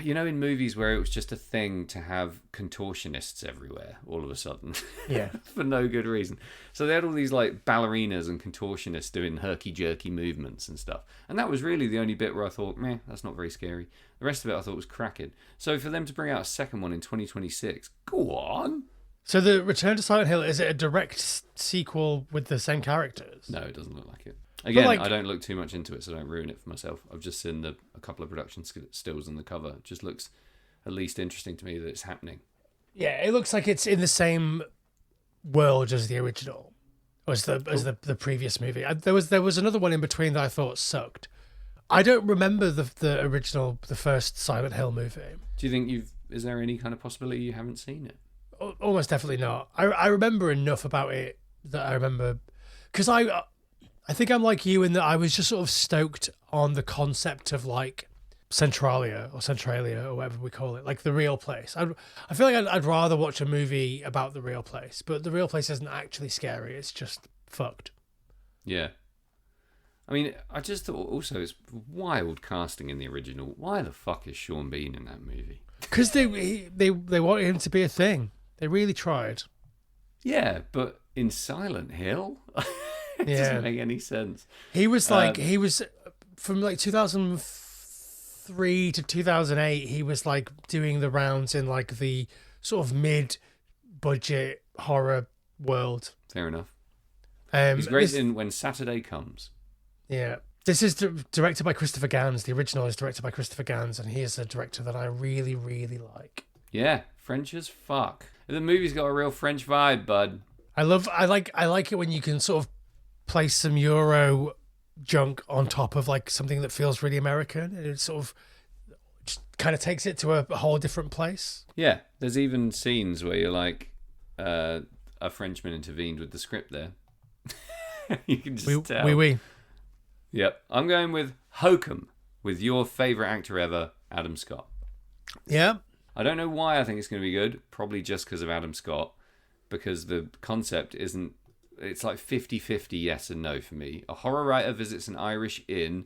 you know, in movies where it was just a thing to have contortionists everywhere all of a sudden. Yeah. For no good reason. So they had all these, like, ballerinas and contortionists doing herky-jerky movements and stuff. And that was really the only bit where I thought, meh, that's not very scary. The rest of it I thought was cracking. So for them to bring out a second one in 2026, go on. So the Return to Silent Hill, is it a direct sequel with the same characters? No, it doesn't look like it. Again, like- I don't look too much into it, so don't ruin it for myself. I've just seen a couple of production stills on the cover. It just looks at least interesting to me that it's happening. Yeah, it looks like it's in the same world as the original, or as the previous movie. There was another one in between that I thought sucked. I don't remember the original, the first Silent Hill movie. Do you think is there any kind of possibility you haven't seen it? Almost definitely not. I remember enough about it that I remember, because I think I'm like you in that I was just sort of stoked on the concept of like Centralia or whatever we call it, like the real place. I feel like I'd rather watch a movie about the real place, but the real place isn't actually scary. It's just fucked. Yeah. I mean, I just thought also it's wild casting in the original. Why the fuck is Sean Bean in that movie? Because they wanted him to be a thing. They really tried. Yeah, but in Silent Hill? It doesn't make any sense. He was from like 2003 to 2008. He was like doing the rounds in like the sort of mid-budget horror world. Fair enough. He's great in When Saturday Comes. Yeah. This is directed by Christopher Gans. The original is directed by Christopher Gans, and he is a director that I really, really like. Yeah, French as fuck. The movie's got a real French vibe, bud. I like it when you can sort of place some Euro junk on top of like something that feels really American, and it sort of just kind of takes it to a whole different place. Yeah, there's even scenes where you're like, a Frenchman intervened with the script there. You can just tell. Oui. Yep. I'm going with Hokum, with your favourite actor ever, Adam Scott. Yeah. I don't know why I think it's going to be good. Probably just because of Adam Scott. Because the concept isn't... It's like 50-50 yes and no for me. A horror writer visits an Irish inn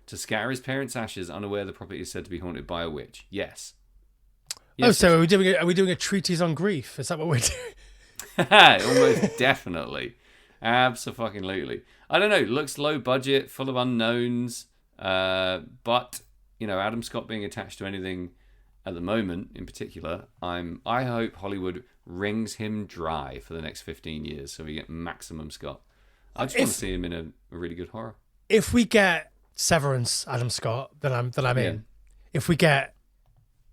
to scatter his parents' ashes, unaware the property is said to be haunted by a witch. Yes. So are we doing a treatise on grief? Is that what we're doing? Almost definitely. Absolutely. I don't know. Looks low budget, full of unknowns. But, Adam Scott being attached to anything at the moment, in particular, I hope Hollywood wrings him dry for the next 15 years so we get maximum Scott. I just want to see him in a really good horror. If we get Severance Adam Scott, then I'm in. If we get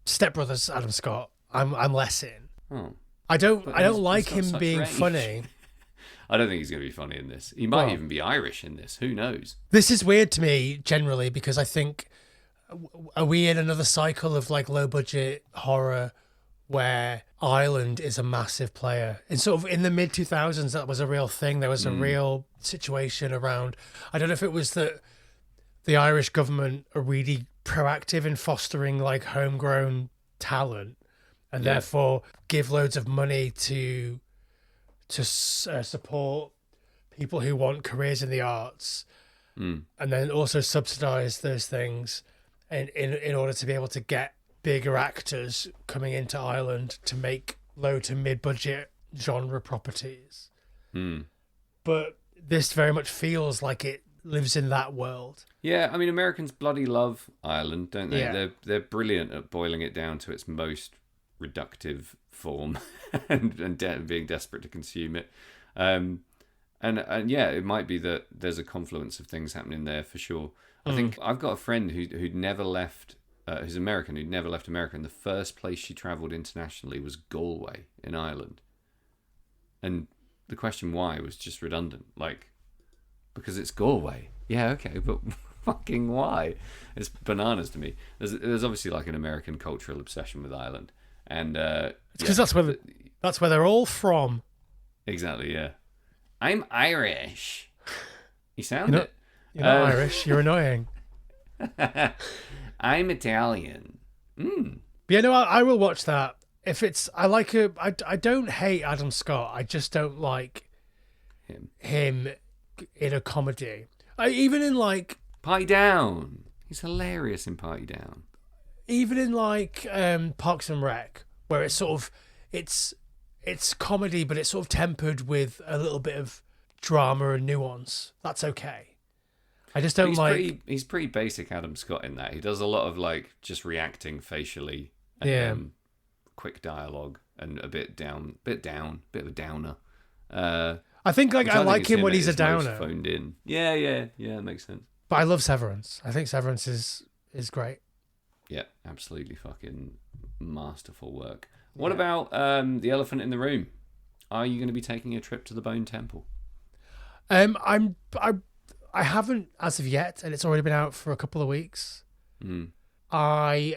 Step Brothers Adam Scott, I'm less in. Oh. I don't like him being funny. I don't think he's going to be funny in this. He might even be Irish in this. Who knows? This is weird to me generally because I think, are we in another cycle of like low budget horror where Ireland is a massive player? And sort of in the mid 2000s, that was a real thing. There was a real situation around. I don't know if it was that the Irish government are really proactive in fostering like homegrown talent and therefore give loads of money to support people who want careers in the arts, and then also subsidize those things in order to be able to get bigger actors coming into Ireland to make low to mid budget genre properties. But this very much feels like it lives in that world. Yeah, I mean, Americans bloody love Ireland, don't they? Yeah. They're brilliant at boiling it down to its most reductive form and being desperate to consume it. And yeah, it might be that there's a confluence of things happening there for sure. I think I've got a friend who'd never left, who's American, who'd never left America, and the first place she travelled internationally was Galway in Ireland. And the question why was just redundant. Like, because it's Galway. Yeah, okay, but fucking why? It's bananas to me. There's obviously like an American cultural obsession with Ireland. And it's because that's where they're all from. Exactly, yeah. I'm Irish. You sound it. You're not Irish. You're annoying. I'm Italian. But yeah, no, I will watch that. If it's, I don't hate Adam Scott. I just don't like him in a comedy. Even in like Party Down. He's hilarious in Party Down. Even in like Parks and Rec, where it's sort of it's comedy, but it's sort of tempered with a little bit of drama and nuance. That's okay. I just don't He's pretty basic Adam Scott in that. He does a lot of like just reacting facially, and quick dialogue, and a bit of a downer. I think I like him when he's a downer. Phoned in. Yeah, it makes sense. But I love Severance. I think Severance is great. Yeah, absolutely fucking masterful work. What about The Elephant in the Room? Are you going to be taking a trip to the Bone Temple? I haven't as of yet, and it's already been out for a couple of weeks. I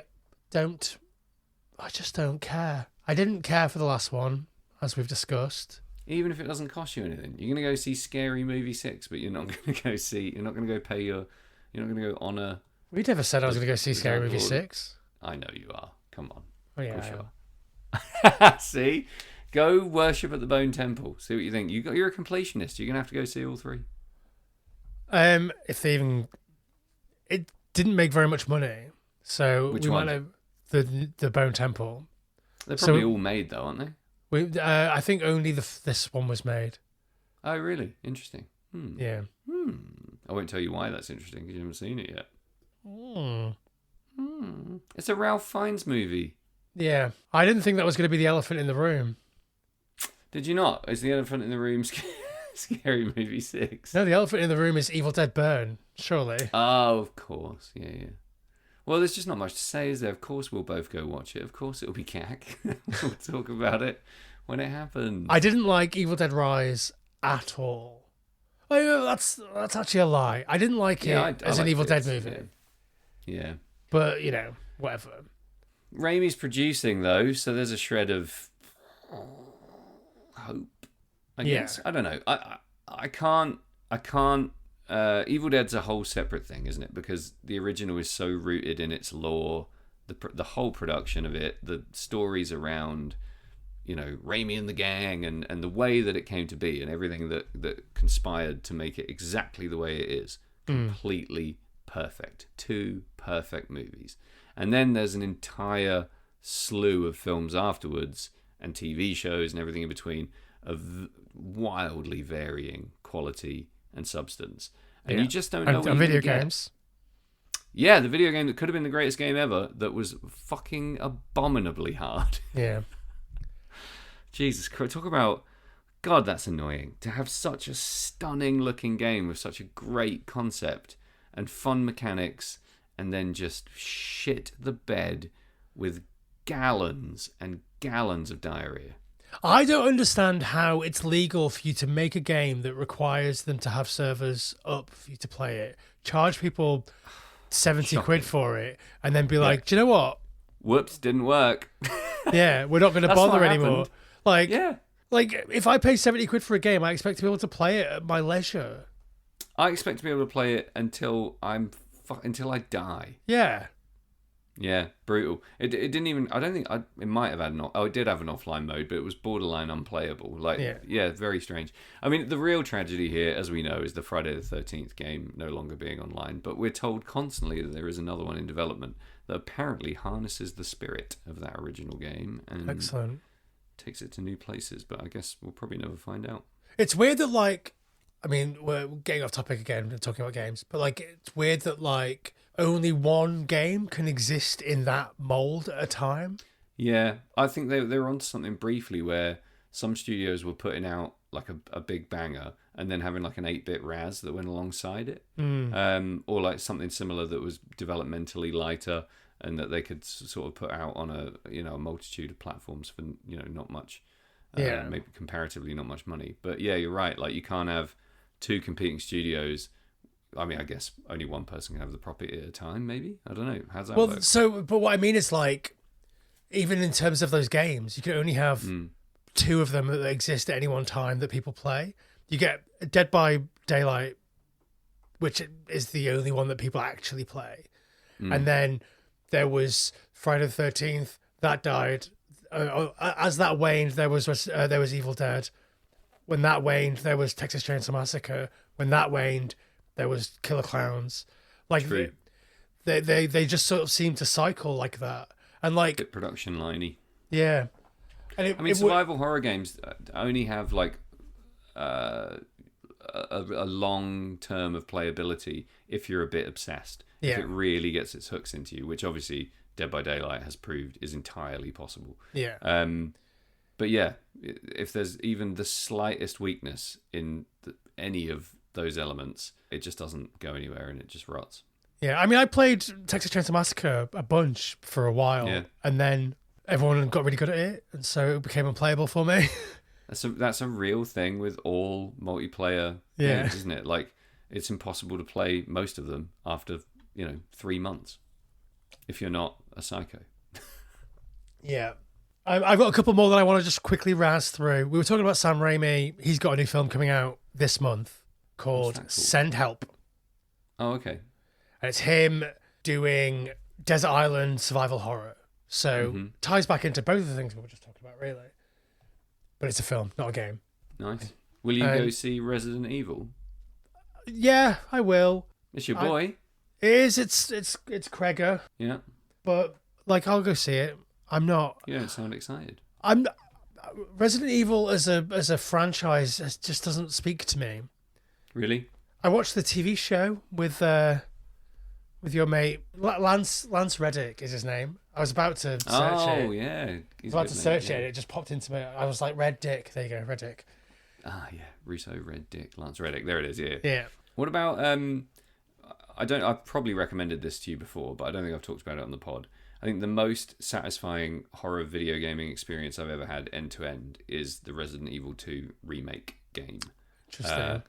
just don't care. I didn't care for the last one, as we've discussed. Even if it doesn't cost you anything, you're going to go see Scary Movie 6, but you're not going to go honour. We never said I was going to go see Scary Movie 6. I know you are. Come on. Oh, yeah. For sure. See? Go worship at the Bone Temple. See what you think. You're a completionist. You're going to have to go see all three. If they even... It didn't make very much money. So Which one? Might have the Bone Temple. They're probably all made, though, aren't they? I think only this one was made. Oh, really? Interesting. Yeah. I won't tell you why that's interesting because you haven't seen it yet. Hmm. It's a Ralph Fiennes movie. Yeah. I didn't think that was going to be the elephant in the room. Did you not? Is the elephant in the room Scary Movie 6? No, the elephant in the room is Evil Dead Burn, surely. Oh, of course. Yeah. Well, there's just not much to say, is there? Of course we'll both go watch it. Of course it'll be cack. We'll talk about it when it happens. I didn't like Evil Dead Rise at all. Oh, yeah, that's actually a lie. I didn't like Yeah, it I as an liked Evil it. Dead movie, Yeah. but whatever. Raimi's producing though, so there's a shred of hope, I Yeah. guess. I don't know. I can't. Evil Dead's a whole separate thing, isn't it? Because the original is so rooted in its lore, the whole production of it, the stories around, Raimi and the gang, and the way that it came to be, and everything that conspired to make it exactly the way it is, completely perfect. 2 perfect movies. And then there's an entire slew of films afterwards, and TV shows and everything in between, of wildly varying quality and substance. And you just don't know what and you're video gonna get. games. Yeah, the video game that could have been the greatest game ever, that was fucking abominably hard. Yeah. Jesus Christ, talk about... God, that's annoying. To have such a stunning looking game with such a great concept and fun mechanics, and then just shit the bed with gallons and gallons of diarrhea. I don't understand how it's legal for you to make a game that requires them to have servers up for you to play it, charge people 70 quid for it, and then be like, do you know what? Whoops, didn't work. Yeah, we're not going to That's bother what anymore. happened. Like, if I pay 70 quid for a game, I expect to be able to play it at my leisure. I expect to be able to play it until I die. Yeah. Yeah, brutal. It didn't even... I don't think... it might have had it did have an offline mode, but it was borderline unplayable. Yeah, very strange. I mean, the real tragedy here, as we know, is the Friday the 13th game no longer being online. But we're told constantly that there is another one in development that apparently harnesses the spirit of that original game and Excellent. takes it to new places. But I guess we'll probably never find out. It's weird that, like... I mean, we're getting off topic again and talking about games, but, like, it's weird that, like, only one game can exist in that mold at a time. Yeah, I think they were onto something briefly where some studios were putting out like a big banger and then having like an 8-bit Raz that went alongside it, or like something similar that was developmentally lighter and that they could sort of put out on a multitude of platforms for not much, maybe comparatively not much money. But yeah, you're right. Like you can't have 2 competing studios. I mean, I guess only one person can have the property at a time, maybe? I don't know. How's that work? But what I mean is, like, even in terms of those games, you can only have 2 of them that exist at any one time that people play. You get Dead by Daylight, which is the only one that people actually play. And then there was Friday the 13th, that died. As that waned, there was Evil Dead. When that waned, there was Texas Chainsaw Massacre. When that waned, there was Killer Clowns. Like they just sort of seem to cycle like that, and like bit production liney. Yeah, and survival horror games only have like a long term of playability if you're a bit obsessed. Yeah. If it really gets its hooks into you, which obviously Dead by Daylight has proved is entirely possible. Yeah. But yeah, if there's even the slightest weakness in any of those elements, it just doesn't go anywhere and it just rots. Yeah, I mean, I played Texas Chainsaw Massacre a bunch for a while, and then everyone got really good at it, and so it became unplayable for me. That's a real thing with all multiplayer games, isn't it? Like, it's impossible to play most of them after 3 months if you're not a psycho. Yeah. I've got a couple more that I want to just quickly razz through. We were talking about Sam Raimi. He's got a new film coming out this month called Send Help. Oh, okay. And it's him doing desert island survival horror. So ties back into both of the things we were just talking about, really. But it's a film, not a game. Nice. Will you go see Resident Evil? Yeah, I will. It's your boy. It is. It's Craigor. Yeah. But like, I'll go see it. I'm not. You don't sound excited. Resident Evil as a franchise just doesn't speak to me. Really? I watched the TV show with your mate Lance Reddick is his name. I was about to search it. Oh yeah. I was about to search it. And it just popped into me. I was like, Red Dick. There you go, Reddick. Ah yeah, Russo, Red Dick, Lance Reddick. There it is. Yeah. Yeah. What about I've probably recommended this to you before, but I don't think I've talked about it on the pod. I think the most satisfying horror video gaming experience I've ever had end to end is the Resident Evil 2 remake game. Interesting.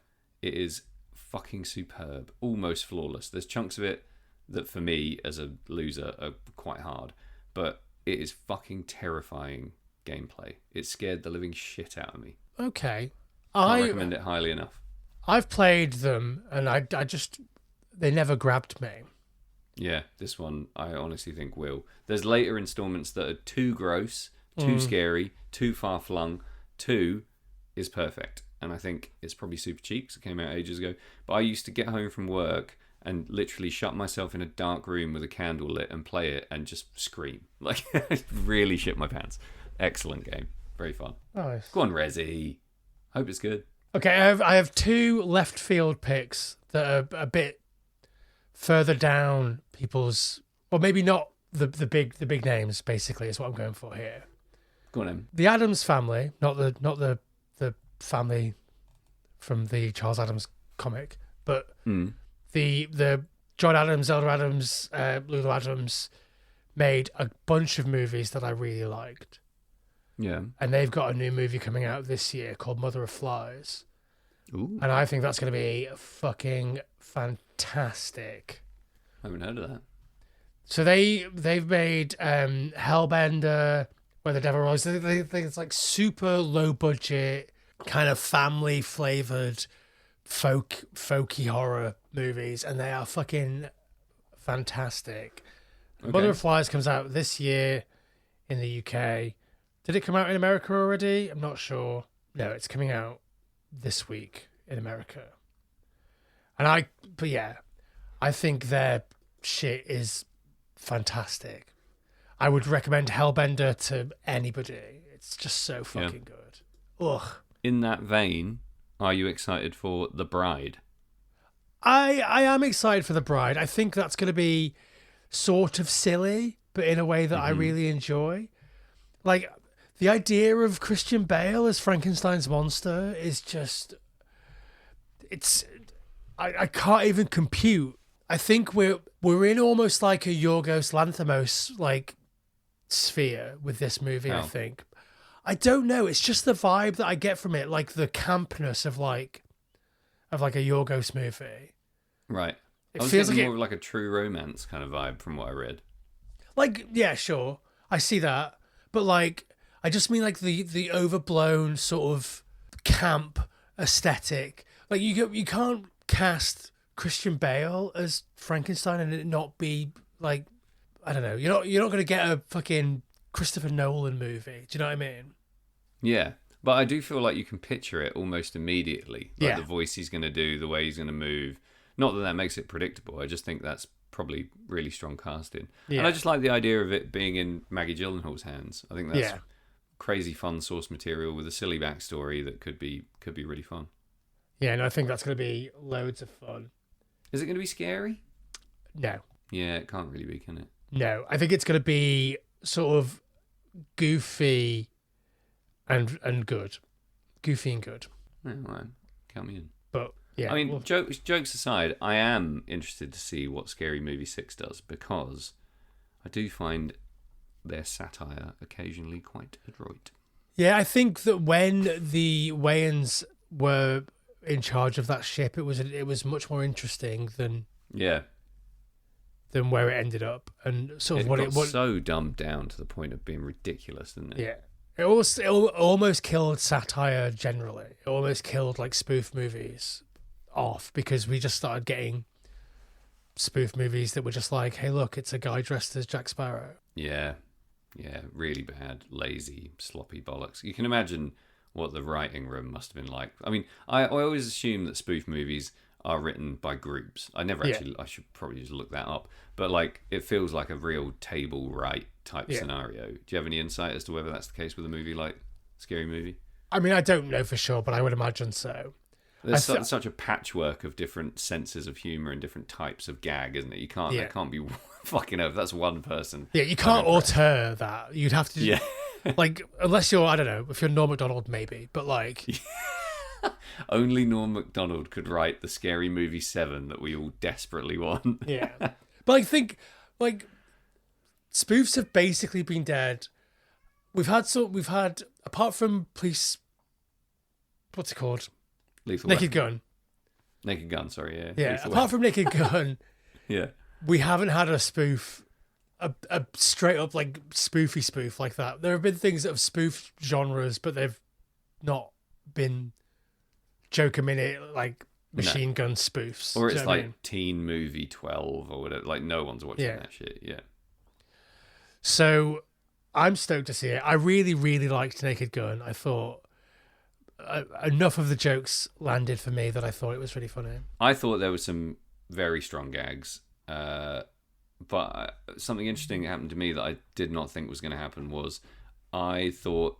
It is fucking superb, almost flawless. There's chunks of it that for me as a loser are quite hard, but it is fucking terrifying gameplay. It scared the living shit out of me. Okay. I recommend it highly enough. I've played them and I just, they never grabbed me. Yeah, this one I honestly think will. There's later installments that are too gross, too scary, too far-flung. 2 is perfect. And I think it's probably super cheap because it came out ages ago. But I used to get home from work and literally shut myself in a dark room with a candle lit and play it and just scream. Like, really shit my pants. Excellent game. Very fun. Nice. Go on, Resi. Hope it's good. Okay, I have 2 left field picks that are a bit further down people's, well, maybe not the big names. Basically, is what I'm going for here. Go on, Em. The Addams Family, not the family from the Charles Addams comic, but the John Adams, Elder Adams, Lulu Adams made a bunch of movies that I really liked. Yeah. And they've got a new movie coming out this year called Mother of Flies. Ooh. And I think that's going to be fucking fantastic. I haven't heard of that. So they've made Hellbender, Where the Devil Rose. It's like super low budget, kind of family flavored, folky horror movies, and they are fucking fantastic. Okay. Mother of Flies comes out this year in the UK. Did it come out in America already? I'm not sure. No, it's coming out this week in America. But yeah, I think their shit is fantastic. I would recommend Hellbender to anybody. It's just so fucking good. Ugh. In that vein, are you excited for The Bride? I am excited for The Bride. I think that's going to be sort of silly, but in a way that I really enjoy. Like, the idea of Christian Bale as Frankenstein's monster is just... I can't even compute. I think we're in almost like a Yorgos Lanthimos like sphere with this movie. Oh. I think. I don't know. It's just the vibe that I get from it, like the campness of like a Yorgos movie. Right. It I was feels getting like more of like a true romance kind of vibe from what I read. Like, yeah, sure, I see that, but like, I just mean like the overblown sort of camp aesthetic. Like, you can't cast Christian Bale as Frankenstein and it not be like, I don't know. You're not going to get a fucking Christopher Nolan movie. Do you know what I mean? Yeah, but I do feel like you can picture it almost immediately. Like Yeah. the voice he's going to do, the way he's going to move. Not that that makes it predictable. I just think that's probably really strong casting. Yeah. And I just like the idea of it being in Maggie Gyllenhaal's hands. I think that's Yeah. crazy fun source material with a silly backstory that could be really fun. Yeah, and I think that's going to be loads of fun. Is it going to be scary? No, Yeah, it can't really be, can it? no, I think it's going to be sort of goofy and good, goofy and good. Yeah, all right. Count me in. But yeah, I mean, well, jokes aside, I am interested to see what Scary Movie 6 does because I do find their satire occasionally quite adroit. yeah, I think that when the Wayans were in charge of that ship, it was much more interesting than Yeah. where it ended up, and sort of It got so dumbed down to the point of being ridiculous, didn't it? yeah. It almost killed satire generally. It almost killed like spoof movies off because we just started getting spoof movies that were just like, hey, look, it's a guy dressed as Jack Sparrow. Yeah. Yeah, really bad, lazy, sloppy bollocks. You can imagine what the writing room must have been like. I mean, I always assume that spoof movies are written by groups. I never actually, I should probably just look that up. But like, it feels like a real table right type scenario. Do you have any insight as to whether that's the case with a movie like Scary Movie? I mean, I don't know for sure, but I would imagine so. There's such a patchwork of different senses of humour and different types of gag, isn't it? You can't, that can't be fucking over. That's one person. Yeah, you can't auteur that. You'd have to just, like, unless you're, I don't know, if you're Norm Macdonald, maybe, but like... Only Norm Macdonald could write the Scary Movie 7 that we all desperately want. Yeah. But I think, like, spoofs have basically been dead. We've had, apart from Police... What's it called? Lethal Naked Weapon. Gun. Naked Gun, sorry, yeah. Yeah, Lethal apart Weapon. from Naked Gun, Yeah. we haven't had a spoof, a straight up like spoofy spoof like that. There have been things that have spoofed genres, but they've not been joke a minute like machine gun spoofs. Or Do you it's know what I like mean? Teen Movie 12 or whatever. Like, no one's watching Yeah. that shit. Yeah. So I'm stoked to see it. I really, really liked Naked Gun. I thought enough of the jokes landed for me that I thought it was really funny. I thought there were some very strong gags. But something interesting happened to me that I did not think was going to happen was I thought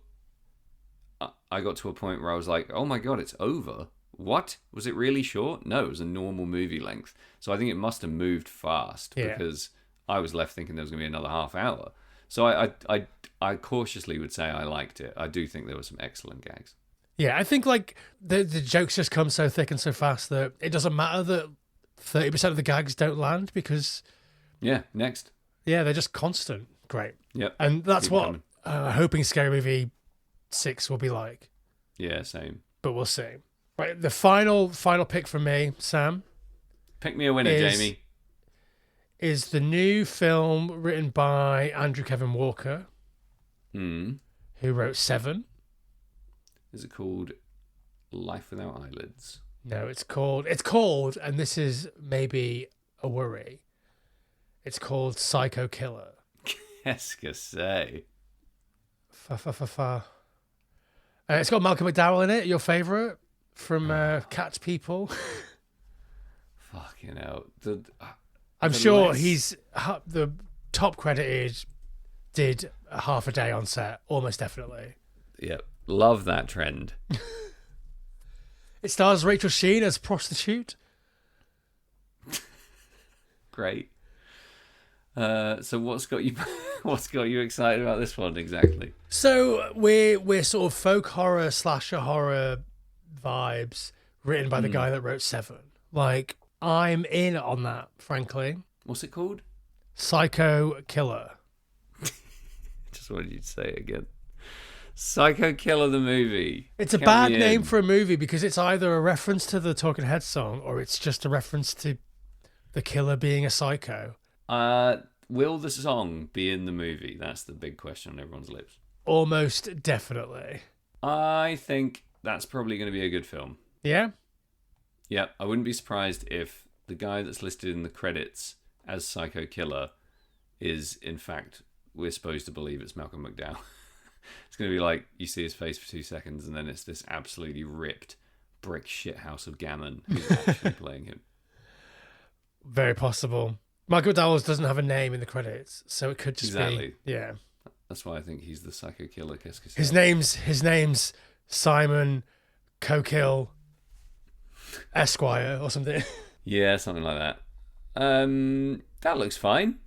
I got to a point where I was like, oh my God, it's over. What? Was it really short? No, it was a normal movie length. So I think it must have moved fast because I was left thinking there was going to be another half hour. So I cautiously would say I liked it. I do think there were some excellent gags. Yeah, I think like the jokes just come so thick and so fast that it doesn't matter that 30% of the gags don't land because Yeah, next. yeah, they're just constant. Great. Yep. And that's Keep what coming. hoping Scary Movie 6 will be like. Yeah, same. But we'll see. Right, the final pick from me, Sam, Pick me a winner, Is- Jamie. is the new film written by Andrew Kevin Walker, Hmm. who wrote Seven. Is it called Life Without Eyelids? No, it's called, and this is maybe a worry, it's called Psycho Killer. Qu'est-ce que c'est? It's got Malcolm McDowell in it, your favourite from Cat People. Fucking hell. I'm The sure less- he's the top credited, did half a day on set, almost definitely. Yep. Love that trend. It stars Rachel Sheen as prostitute. Great. So what's got you excited about this one exactly? So we're sort of folk horror slasher horror vibes written by the guy that wrote Seven. Like I'm in on that, frankly. What's it called? Psycho Killer. Just wanted you to say it again. Psycho Killer the movie. It's a Count bad me name in. for a movie because it's either a reference to the Talking Heads song or it's just a reference to the killer being a psycho. Will the song be in the movie? That's the big question on everyone's lips. Almost definitely. I think that's probably going to be a good film. Yeah? Yeah, I wouldn't be surprised if the guy that's listed in the credits as Psycho Killer is, in fact, we're supposed to believe it's Malcolm McDowell. It's going to be like, you see his face for 2 seconds, and then it's this absolutely ripped brick shithouse of gammon who's actually playing him. Very possible. Michael Dowles doesn't have a name in the credits, so it could just Exactly. be... Yeah. That's why I think he's the Psycho Killer. Qu'est-ce que c'est? His name's Simon Cokill Esquire or something. Yeah, something like that. That looks fine.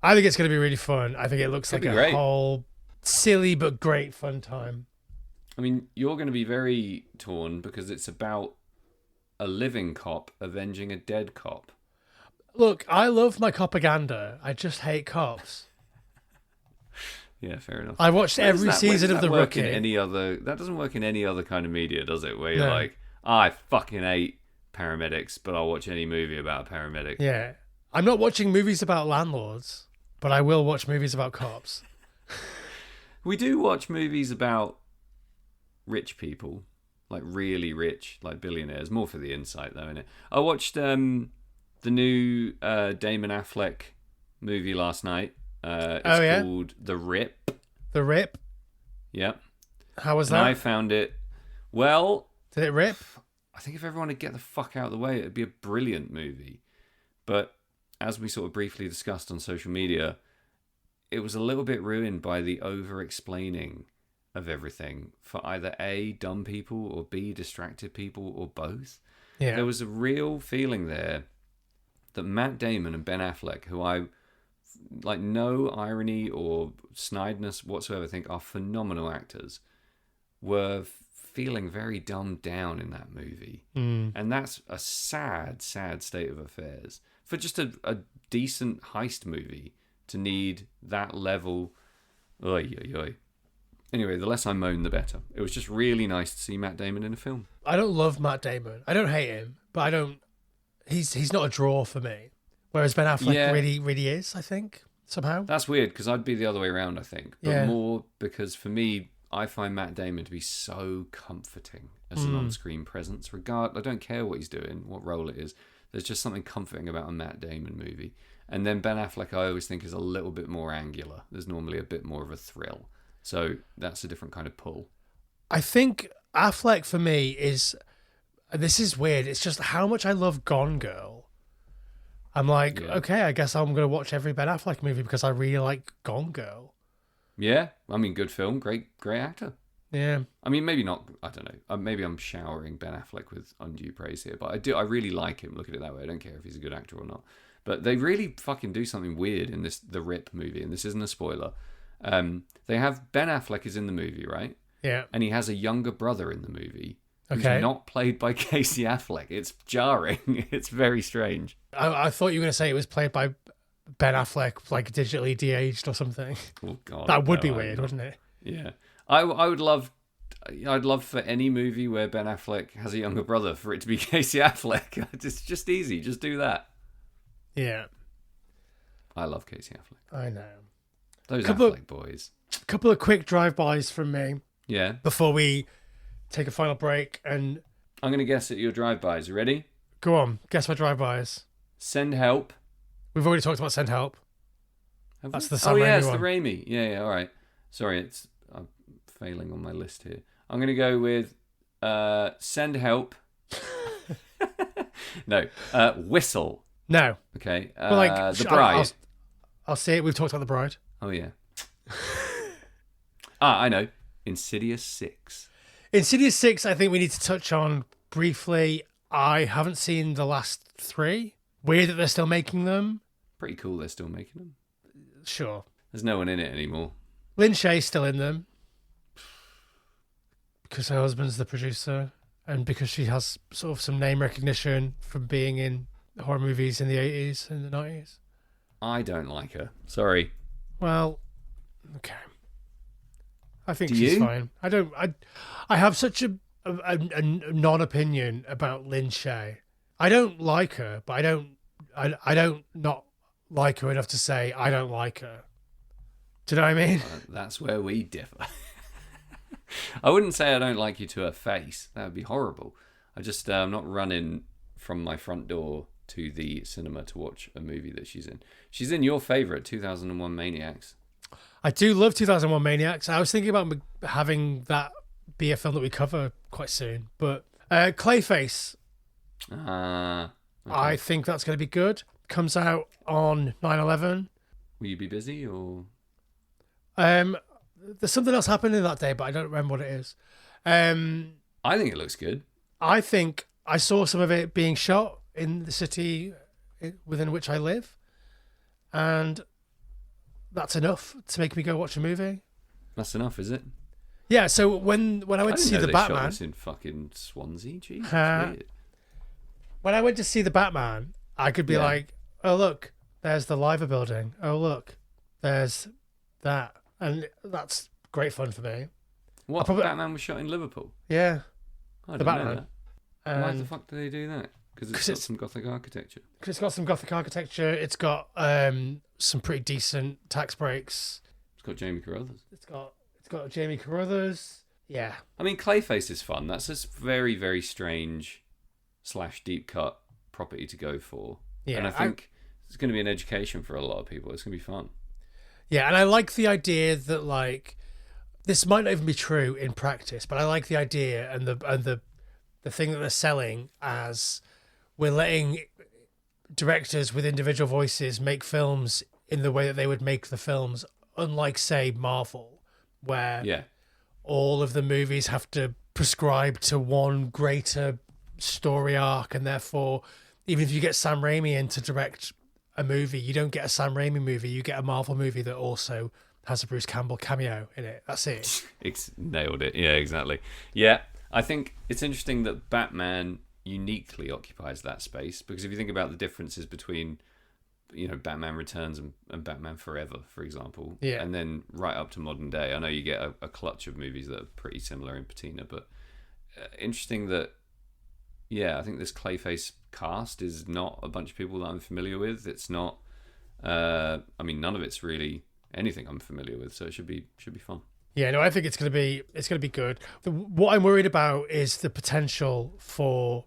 I think it's going to be really fun. I think it looks Could like be a great. whole silly but great fun time. I mean, you're going to be very torn because it's about a living cop avenging a dead cop. Look, I love my propaganda. I just hate cops. Yeah, fair enough. I watched Where does every that- where season does of that The work in Rookie. any other? That doesn't work in any other kind of media, does it? Where you're No. like, I fucking hate paramedics, but I'll watch any movie about a paramedic. Yeah. I'm not watching movies about landlords, but I will watch movies about cops. We do watch movies about rich people, like really rich, like billionaires. More for the insight, though, innit? I watched the new Damon Affleck movie last night. It's yeah? called The Rip. The Rip. Yep. How was And I that? found it, well, Did it rip? I think if everyone would get the fuck out of the way, it'd be a brilliant movie. But as we sort of briefly discussed on social media, it was a little bit ruined by the over-explaining of everything for either A, dumb people, or B, distracted people, or both. Yeah. There was a real feeling there that Matt Damon and Ben Affleck, who I, like, no irony or snideness whatsoever, think are phenomenal actors, were feeling very dumbed down in that movie. And that's a sad, sad state of affairs. For just a decent heist movie to need that level... Oy, oy, oy. Anyway, the less I moan, the better. It was just really nice to see Matt Damon in a film. I don't love Matt Damon. I don't hate him, but he's not a draw for me. Whereas Ben Affleck really is, I think, somehow. That's weird because I'd be the other way around, I think. But Yeah. more because for me, I find Matt Damon to be so comforting as an on-screen presence. I don't care what he's doing, what role it is. There's just something comforting about a Matt Damon movie. And then Ben Affleck, I always think, is a little bit more angular. There's normally a bit more of a thrill. So that's a different kind of pull. I think Affleck for me is, and this is weird, it's just how much I love Gone Girl. I'm like, okay, I guess I'm going to watch every Ben Affleck movie because I really like Gone Girl. Yeah, I mean, good film, great actor. Yeah. I mean, maybe not, I don't know. Maybe I'm showering Ben Affleck with undue praise here, but I really like him. Look at it that way. I don't care if he's a good actor or not. But they really fucking do something weird in the Rip movie, and this isn't a spoiler. They have Ben Affleck is in the movie, right? Yeah. And he has a younger brother in the movie who's Okay. not played by Casey Affleck. It's jarring. It's very strange. I thought you were going to say it was played by Ben Affleck, like digitally de-aged or something. Oh God, That would be no, weird, wouldn't it? Yeah, I would love. I'd love for any movie where Ben Affleck has a younger brother for it to be Casey Affleck. It's just easy. Just do that. Yeah. I love Casey Affleck. I know. Those Affleck boys. A couple of quick drive-bys from me Yeah. before we take a final break. And I'm going to guess at your drive-bys. You ready? go on, guess my drive-bys. Send Help. We've already talked about Send Help. Have That's we? the Sam Raimi yeah, it's one. the Raimi. Yeah, all right. Sorry, I'm failing on my list here. I'm going to go with Send Help. No, Whistle. No. Okay. But like, The Bride. I'll say it. We've talked about The Bride. Oh, yeah. I know. Insidious 6. Insidious 6, I think we need to touch on briefly. I haven't seen the last 3. Weird that they're still making them. Pretty cool they're still making them. Sure. There's no one in it anymore. Lynn Shay's still in them. Because her husband's the producer. And because she has sort of some name recognition from being in horror movies in the 80s and the 90s. I don't like her. Sorry. Well, okay. I think Do she's you? fine. I have such a non-opinion about Lynn Shay. I don't like her, but I don't not like her enough to say I don't like her. Do you know what I mean? That's where we differ. I wouldn't say I don't like you to her face. That would be horrible. I'm not running from my front door to the cinema to watch a movie that she's in. She's in your favourite, 2001 Maniacs. I do love 2001 Maniacs. I was thinking about having that be a film that we cover quite soon. But Clayface, Okay. I think that's going to be good. Comes out on 9/11. Will you be busy or? There's something else happening that day, but I don't remember what it is. I think it looks good. I think I saw some of it being shot in the city within which I live, and that's enough to make me go watch a movie. That's enough, is it? Yeah. So when I went to see the Shot Batman, this in fucking Swansea. Jeez, Uh, that's weird. when I went to see the Batman, I could be Yeah. like, "Oh look, there's the Liver Building. Oh look, there's that," and that's great fun for me. What? probably- Batman was shot in Liverpool? Yeah. I The didn't know Batman. that. Why And the fuck do they do that? Because 'Cause it's got it's- some Gothic architecture. Cause it's got some Gothic architecture. It's got some pretty decent tax breaks. It's got Jamie Carruthers. It's got Jamie Carruthers. Yeah. I mean, Clayface is fun. That's a very, very strange / deep cut property to go for. Yeah, And I think it's going to be an education for a lot of people. It's going to be fun. Yeah, and I like the idea that like this might not even be true in practice, but I like the idea and the thing that they're selling as we're letting directors with individual voices make films in the way that they would make the films, unlike say Marvel, where Yeah. all of the movies have to prescribe to one greater story arc, and therefore even if you get Sam Raimi in to direct a movie, you don't get a Sam Raimi movie, you get a Marvel movie that also has a Bruce Campbell cameo in it. That's it. Nailed it. Yeah, exactly. Yeah, I think it's interesting that Batman uniquely occupies that space, because if you think about the differences between, Batman Returns and Batman Forever, for example, Yeah. and then right up to modern day, I know you get a clutch of movies that are pretty similar in patina, but interesting that, yeah, I think this Clayface cast is not a bunch of people that I'm familiar with. It's not. I mean, none of it's really anything I'm familiar with, so it should be fun. Yeah, no, I think it's gonna be good. What I'm worried about is the potential for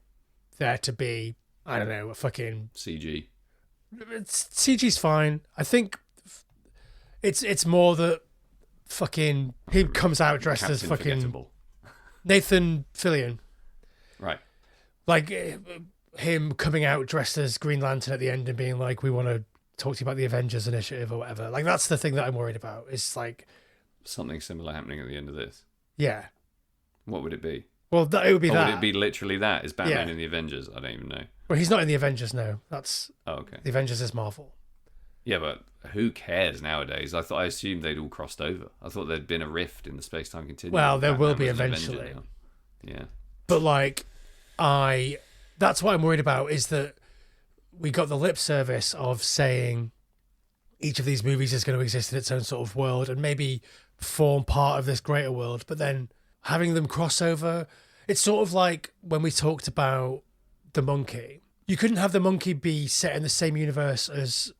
there to be, I don't know, a fucking CG. CG's fine. I think it's more that fucking he comes out dressed Captain as fucking Forgettable. Nathan Fillion, Right. like him coming out dressed as Green Lantern at the end and being like, "We want to talk to you about the Avengers Initiative" or whatever. Like that's the thing that I'm worried about. It's like Something similar happening at the end of this. yeah. What would it be? Well, it would be Or that. would it be literally that? Is Batman Yeah. in the Avengers? I don't even know. Well, he's not in the Avengers now. That's Oh, okay. the Avengers is Marvel. Yeah, but who cares nowadays? I assumed they'd all crossed over. I thought there'd been a rift in the space-time continuum. Well, there will Batman be was an Avenger eventually. now. Yeah. But like, that's what I'm worried about is that we got the lip service of saying each of these movies is going to exist in its own sort of world and maybe form part of this greater world, but then having them cross over, it's sort of like when we talked about the monkey. You couldn't have the monkey be set in the same universe as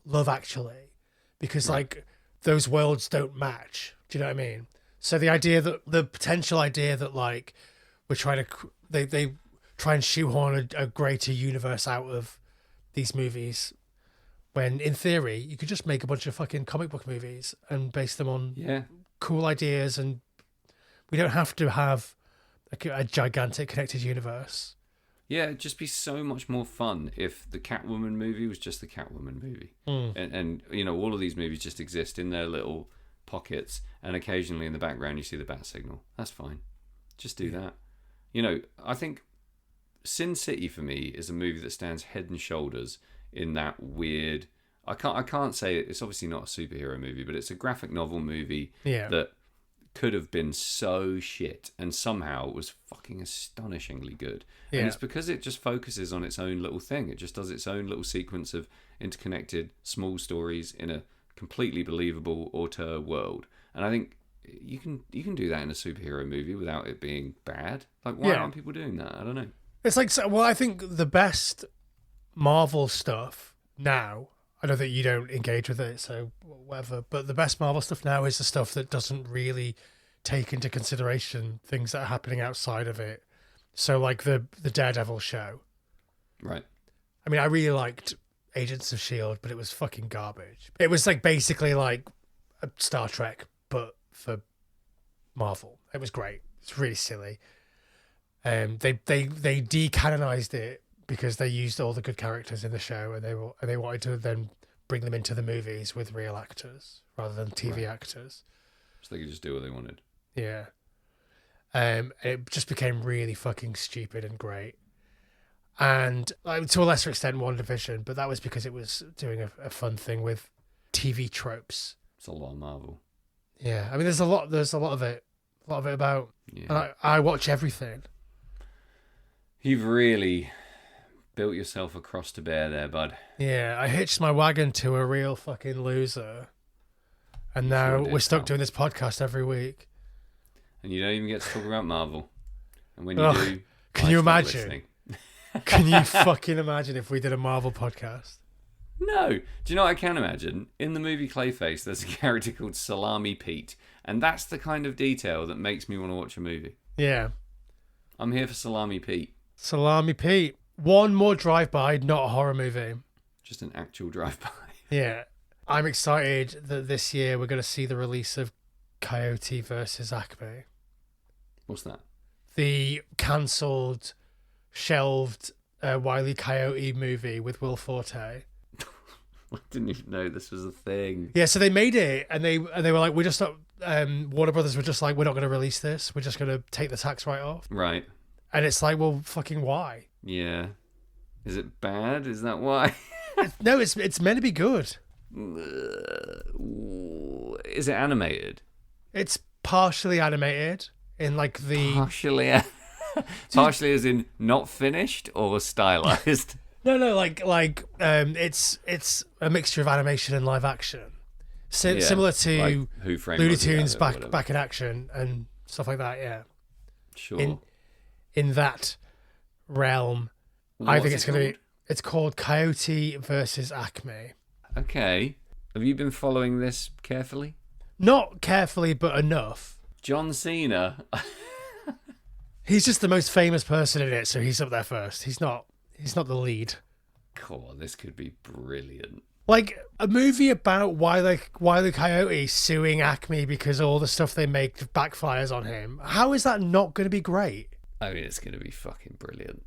Love Actually because like those worlds don't match. Do you know what I mean? So the potential idea that like we're trying to they try and shoehorn a greater universe out of these movies, when in theory you could just make a bunch of fucking comic book movies and base them on cool ideas, and we don't have to have a gigantic connected universe. Yeah, it'd just be so much more fun if the Catwoman movie was just the Catwoman movie. And you know, all of these movies just exist in their little pockets, and occasionally in the background you see the bat signal. That's fine. Just do that. You know, I think Sin City for me is a movie that stands head and shoulders in that weird... I can't say it's obviously not a superhero movie, but it's a graphic novel movie that could have been so shit and somehow was fucking astonishingly good. And it's because it just focuses on its own little thing. It just does its own little sequence of interconnected small stories in a completely believable auteur world. And I think you can do that in a superhero movie without it being bad. Like, why aren't people doing that? I don't know. It's like, well, I think the best Marvel stuff now, I know that you don't engage with it, so whatever, but the best Marvel stuff now is the stuff that doesn't really take into consideration things that are happening outside of it. So like the Daredevil show. Right. I mean, I really liked Agents of S.H.I.E.L.D., but it was fucking garbage. It was like basically like a Star Trek, but for Marvel. It was great. It's really silly. They decanonized it because they used all the good characters in the show, and they wanted to then bring them into the movies with real actors rather than TV actors. So they could just do what they wanted. Yeah. It just became really fucking stupid and great. And to a lesser extent, WandaVision, but that was because it was doing a fun thing with TV tropes. It's a lot of Marvel. Yeah, I mean, there's a lot of it about. Yeah. And I watch everything. You've really built yourself a cross to bear there, bud. Yeah, I hitched my wagon to a real fucking loser, and now we're stuck doing this podcast every week. And you don't even get to talk about Marvel. And when you do, can you I start imagine? listening. Can you fucking imagine if we did a Marvel podcast? No. Do you know what I can imagine? In the movie Clayface, there's a character called Salami Pete. And that's the kind of detail that makes me want to watch a movie. Yeah. I'm here for Salami Pete. Salami Pete. One more drive-by, not a horror movie. Just an actual drive-by. Yeah. I'm excited that this year we're going to see the release of Coyote versus Acme. What's that? The cancelled, shelved Wile E. Coyote movie with Will Forte. I didn't even know this was a thing. Yeah, so they made it, and they were like, we're just not. Warner Brothers were just like, we're not going to release this. We're just going to take the tax write-off. Right. And it's like, well, fucking why? Yeah. Is it bad? Is that why? No, it's meant to be good. Is it animated? It's partially animated in like the Partially as in not finished or stylized? No, like it's a mixture of animation and live action. Similar to like Who Framed Looney Roger Tunes Rabbit or back in action and stuff like that, yeah. Sure. In that realm. I What's think it it's going to be. called? It's called Coyote versus Acme. Okay. Have you been following this carefully? Not carefully, but enough. John Cena. He's just the most famous person in it, so he's up there first. He's not the lead. Cool, this could be brilliant. Like a movie about why the Coyote suing Acme because all the stuff they make backfires on him. How is that not going to be great? I mean, it's going to be fucking brilliant.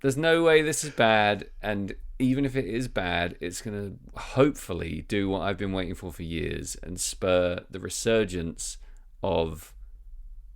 There's no way this is bad, and even if it is bad, it's going to hopefully do what I've been waiting for years and spur the resurgence of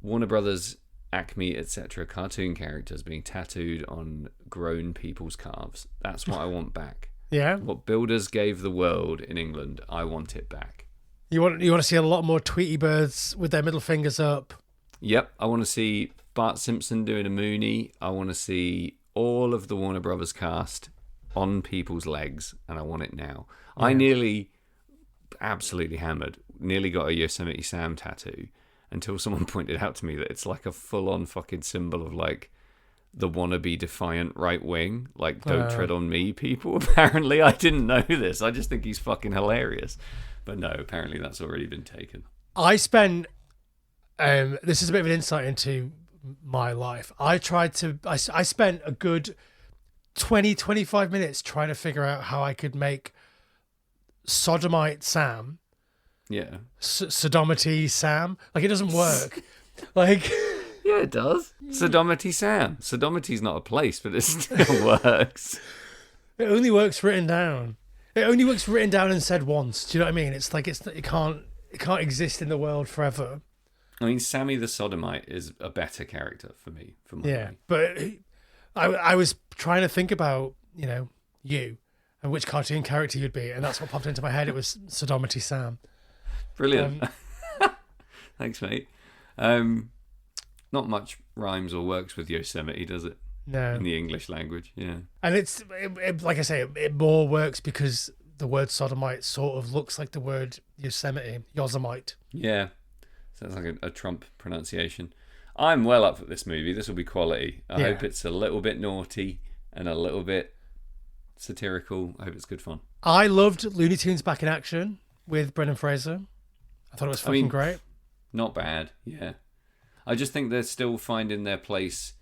Warner Brothers, Acme, etc. cartoon characters being tattooed on grown people's calves. That's what I want back. Yeah. What builders gave the world in England, I want it back. You want to see a lot more Tweety birds with their middle fingers up. Yep, I want to see Bart Simpson doing a Mooney. I want to see all of the Warner Brothers cast on people's legs, and I want it now. Yeah. I nearly, absolutely hammered, nearly got a Yosemite Sam tattoo until someone pointed out to me that it's like a full-on fucking symbol of like the wannabe defiant right wing, like don't tread on me people. Apparently, I didn't know this. I just think he's fucking hilarious. But no, apparently that's already been taken. I spent, this is a bit of an insight into my life. I spent a good 20-25 minutes trying to figure out how I could make Sodomite Sam. Yeah. Sodomity Sam. Like, it doesn't work. Like... Yeah, it does. Sodomity Sam. Sodomity's not a place, but it still works. It only works written down. It only works written down and said once. Do you know what I mean? It's like it can't exist in the world forever. I mean, Sammy the Sodomite is a better character for me. For my money. But I was trying to think about you and which cartoon character you'd be, and that's what popped into my head. It was Sodomity Sam. Brilliant. Thanks, mate. Not much rhymes or works with Yosemite, does it? No. In the English language, yeah. And it's like I say, it more works because the word sodomite sort of looks like the word Yosemite, Yosemite. Yeah. Sounds like a Trump pronunciation. I'm well up for this movie. This will be quality. I hope it's a little bit naughty and a little bit satirical. I hope it's good fun. I loved Looney Tunes Back in Action with Brendan Fraser. I thought it was fucking great. Not bad, yeah. I just think they're still finding their place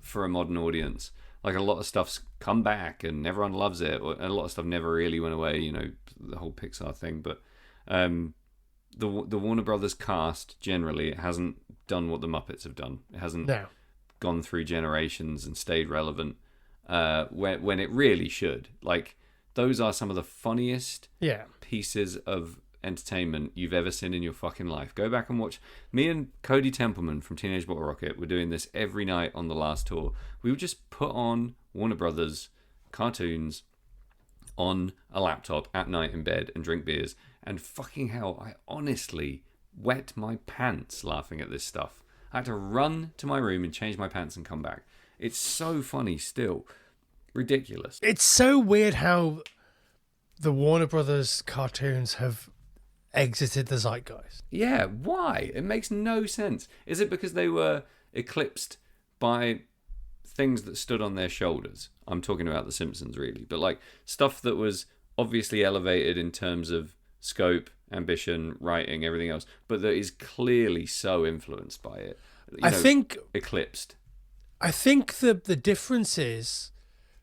for a modern audience. Like a lot of stuff's come back and everyone loves it, and a lot of stuff never really went away. The whole Pixar thing. But the Warner Brothers cast generally, it hasn't done what the Muppets have done. It hasn't gone through generations and stayed relevant when it really should. Like those are some of the funniest pieces of entertainment you've ever seen in your fucking life. Go back and watch. Me and Cody Templeman from Teenage Bottle Rocket were doing this every night on the last tour. We would just put on Warner Brothers cartoons on a laptop at night in bed and drink beers, and fucking hell, I honestly wet my pants laughing at this stuff. I had to run to my room and change my pants and come back. It's so funny still. Ridiculous. It's so weird how the Warner Brothers cartoons have exited the zeitgeist. Yeah, why? It makes no sense. Is it because they were eclipsed by things that stood on their shoulders? I'm talking about The Simpsons, really. But like stuff that was obviously elevated in terms of scope, ambition, writing, everything else, but that is clearly so influenced by it. I think eclipsed. I think the difference is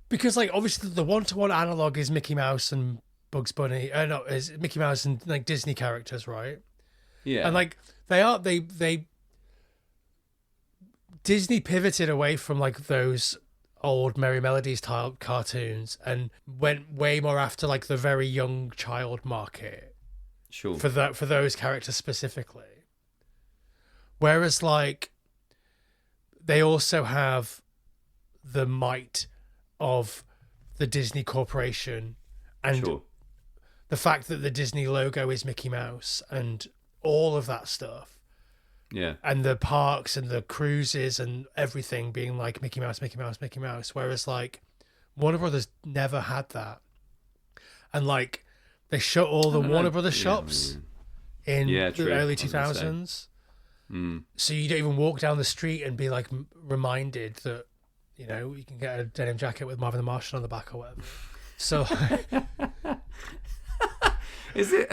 because like obviously the one-to-one analog is Mickey Mouse and Bugs Bunny, is Mickey Mouse and like Disney characters, right? Yeah. And like they Disney pivoted away from like those old Merry Melodies type cartoons and went way more after like the very young child market. Sure. For those characters specifically. Whereas like they also have the might of the Disney Corporation and the fact that the Disney logo is Mickey Mouse and all of that stuff. Yeah. And the parks and the cruises and everything being like Mickey Mouse, Mickey Mouse, Mickey Mouse. Whereas like Warner Brothers never had that. And like they shut all the Warner Brothers shops in the early 2000s. So you don't even walk down the street and be like reminded that you know, you can get a denim jacket with Marvin the Martian on the back or whatever. So, Is it?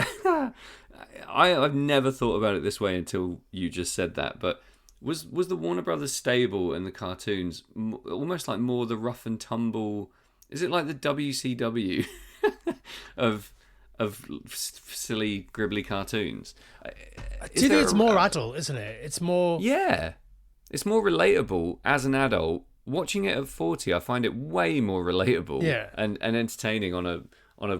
I've never thought about it this way until you just said that. But was the Warner Brothers stable and the cartoons almost like more the rough and tumble? Is it like the WCW of silly gribbly cartoons? I do think it's more adult, isn't it? It's more. Yeah, it's more relatable as an adult. Watching it at 40, I find it way more relatable and entertaining on a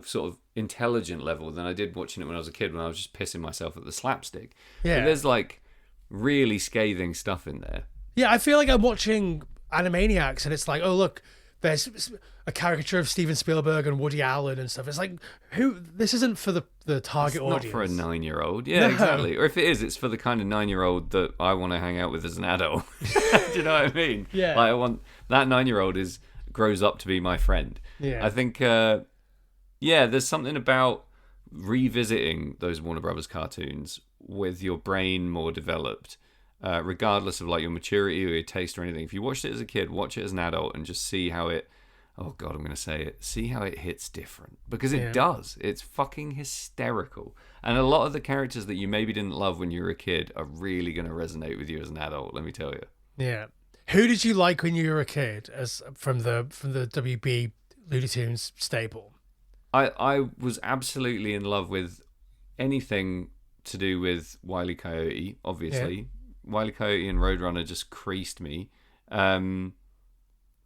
sort of intelligent level than I did watching it when I was a kid, when I was just pissing myself at the slapstick. Yeah. But there's like really scathing stuff in there. Yeah, I feel like I'm watching Animaniacs and it's like, oh, look, there's a caricature of Steven Spielberg and Woody Allen and stuff. It's like, this isn't for the target audience. Not for a 9-year-old. Yeah, no. Exactly. Or if it is, it's for the kind of 9-year-old that I want to hang out with as an adult. Do you know what I mean? Yeah. Like I want that 9-year-old grows up to be my friend. Yeah. I think there's something about revisiting those Warner Brothers cartoons with your brain more developed, regardless of like your maturity or your taste or anything. If you watched it as a kid, watch it as an adult and just see how it, oh God, I'm going to say it, see how it hits different. Because it does. It's fucking hysterical. And a lot of the characters that you maybe didn't love when you were a kid are really going to resonate with you as an adult, let me tell you. Yeah. Who did you like when you were a kid as from the WB Looney Tunes stable? I was absolutely in love with anything to do with Wile E. Coyote, obviously. Yeah. Wile E. Coyote and Roadrunner just creased me. And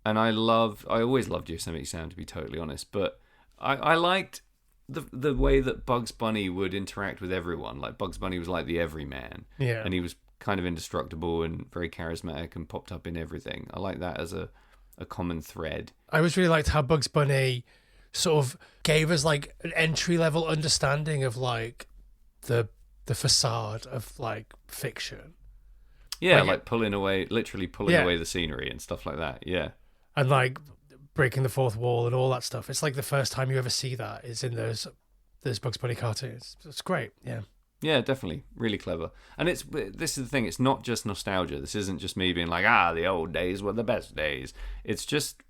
I always loved Yosemite Sam, to be totally honest. But I liked the way that Bugs Bunny would interact with everyone. Like Bugs Bunny was like the everyman. Yeah. And he was kind of indestructible and very charismatic and popped up in everything. I like that as a common thread. I always really liked how Bugs Bunny sort of gave us like an entry level understanding of like the facade of like fiction. Yeah, like literally pulling away the scenery and stuff like that. Yeah. And like breaking the fourth wall and all that stuff. It's like the first time you ever see that is in those Bugs Bunny cartoons. It's great. Yeah. Yeah, definitely. Really clever. And this is the thing, it's not just nostalgia. This isn't just me being like, the old days were the best days. It's just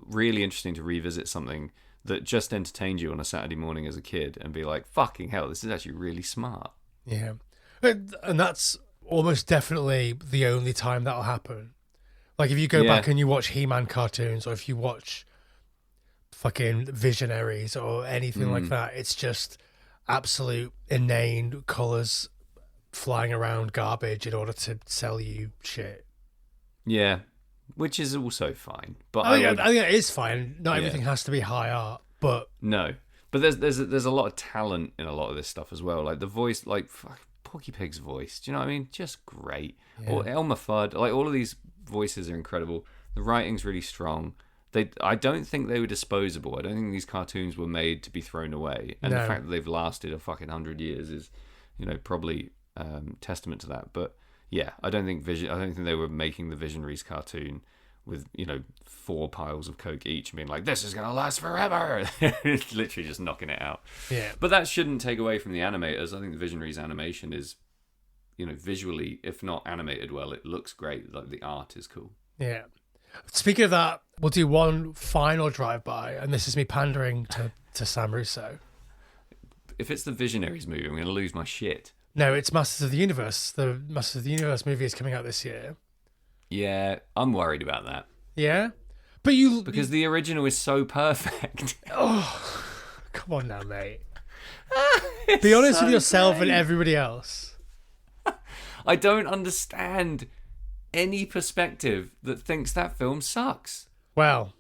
really interesting to revisit something that just entertained you on a Saturday morning as a kid and be like, fucking hell, this is actually really smart. Yeah. And that's almost definitely the only time that'll happen. Like if you go back and you watch He-Man cartoons or if you watch fucking Visionaries or anything like that, it's just absolute inane colours flying around garbage in order to sell you shit. Yeah. Which is also fine, but I think it is fine. Not everything has to be high art, but no. But there's a lot of talent in a lot of this stuff as well. Like the voice, like Porky Pig's voice. Do you know what I mean? Just great. Yeah. Or Elmer Fudd. Like all of these voices are incredible. The writing's really strong. I don't think they were disposable. I don't think these cartoons were made to be thrown away. And the fact that they've lasted a fucking 100 years is, probably testament to that. But yeah, I don't think they were making the Visionaries cartoon with 4 piles of coke each and being like, this is gonna last forever. It's literally just knocking it out. Yeah. But that shouldn't take away from the animators. I think the Visionaries animation is, visually, if not animated well, it looks great. Like the art is cool. Yeah. Speaking of that, we'll do one final drive-by, and this is me pandering to Sam Russo. If it's the Visionaries movie, I'm going to lose my shit. No, it's Masters of the Universe. The Masters of the Universe movie is coming out this year. Yeah, I'm worried about that. Yeah? But because the original is so perfect. Oh, come on now, mate. Be honest with yourself and everybody else. I don't understand any perspective that thinks that film sucks. Well,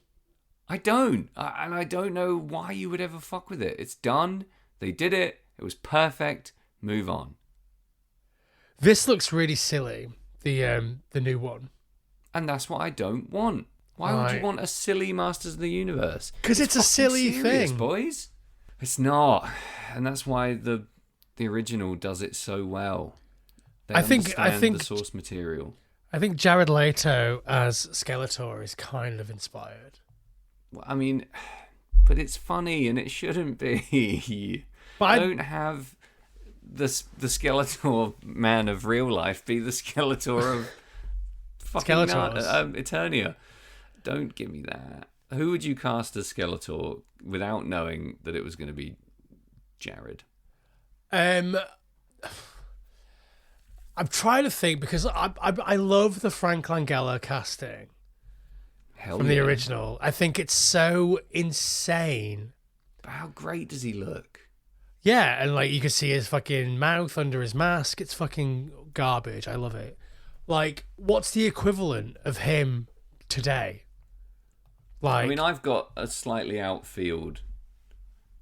I don't. And I don't know why you would ever fuck with it. It's done. They did it. It was perfect. Move on. This looks really silly, the new one. And that's what I don't want. Why would you want a silly Masters of the Universe? Because it's a silly thing, boys. It's not. And that's why the original does it so well. I think the source material. I think Jared Leto as Skeletor is kind of inspired. Well, I mean, but it's funny and it shouldn't be. But I don't have the Skeletor man of real life be the Skeletor of fucking Eternia. Don't give me that. Who would you cast as Skeletor without knowing that it was going to be Jared? I'm trying to think because I love the Frank Langella casting from the original. I think it's so insane. But how great does he look? Yeah, and like you can see his fucking mouth under his mask. It's fucking garbage. I love it. Like, what's the equivalent of him today? Like, I mean, I've got a slightly outfield.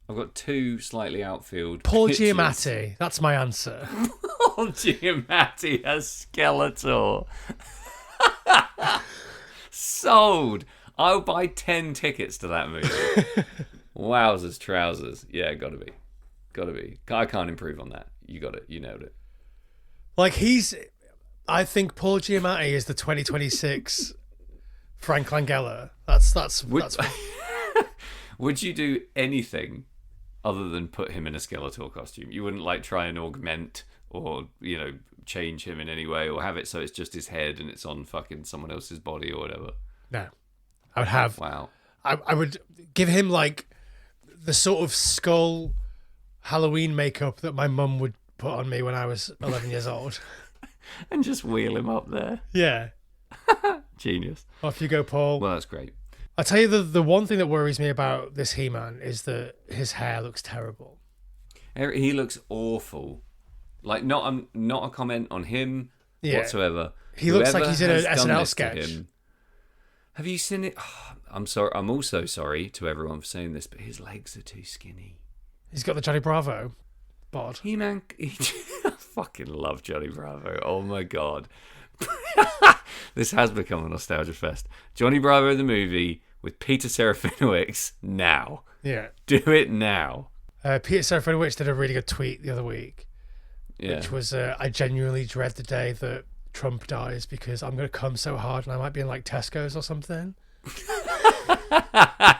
I've got two slightly outfield. Paul pictures. Giamatti. That's my answer. Paul Giamatti as Skeletor. Sold. I'll buy 10 tickets to that movie. Wowzers, trousers. Yeah, gotta be. I can't improve on that. You got it. You nailed it. Like, I think Paul Giamatti is the 2026 Frank Langella. That's Would you do anything other than put him in a Skeletor costume? You wouldn't like try and augment or, change him in any way or have it so it's just his head and it's on fucking someone else's body or whatever? No. I would have... Wow. I would give him, like, the sort of skull Halloween makeup that my mum would put on me when I was 11 years old. And just wheel him up there. Yeah. Genius. Off you go, Paul. Well, that's great. I'll tell you the one thing that worries me about this He-Man is that his hair looks terrible. He looks awful. Like, not a comment on him whatsoever. He looks like he's in an SNL sketch. Have you seen it? Oh, I'm sorry. I'm also sorry to everyone for saying this, but his legs are too skinny. He's got the Johnny Bravo bod. He-Man... I fucking love Johnny Bravo. Oh, my God. This has become a nostalgia fest. Johnny Bravo the movie with Peter Serafinowicz now. Yeah. Do it now. Peter Serafinowicz did a really good tweet the other week, Yeah. which was, I genuinely dread the day that Trump dies because I'm going to come so hard and I might be in like Tesco's or something.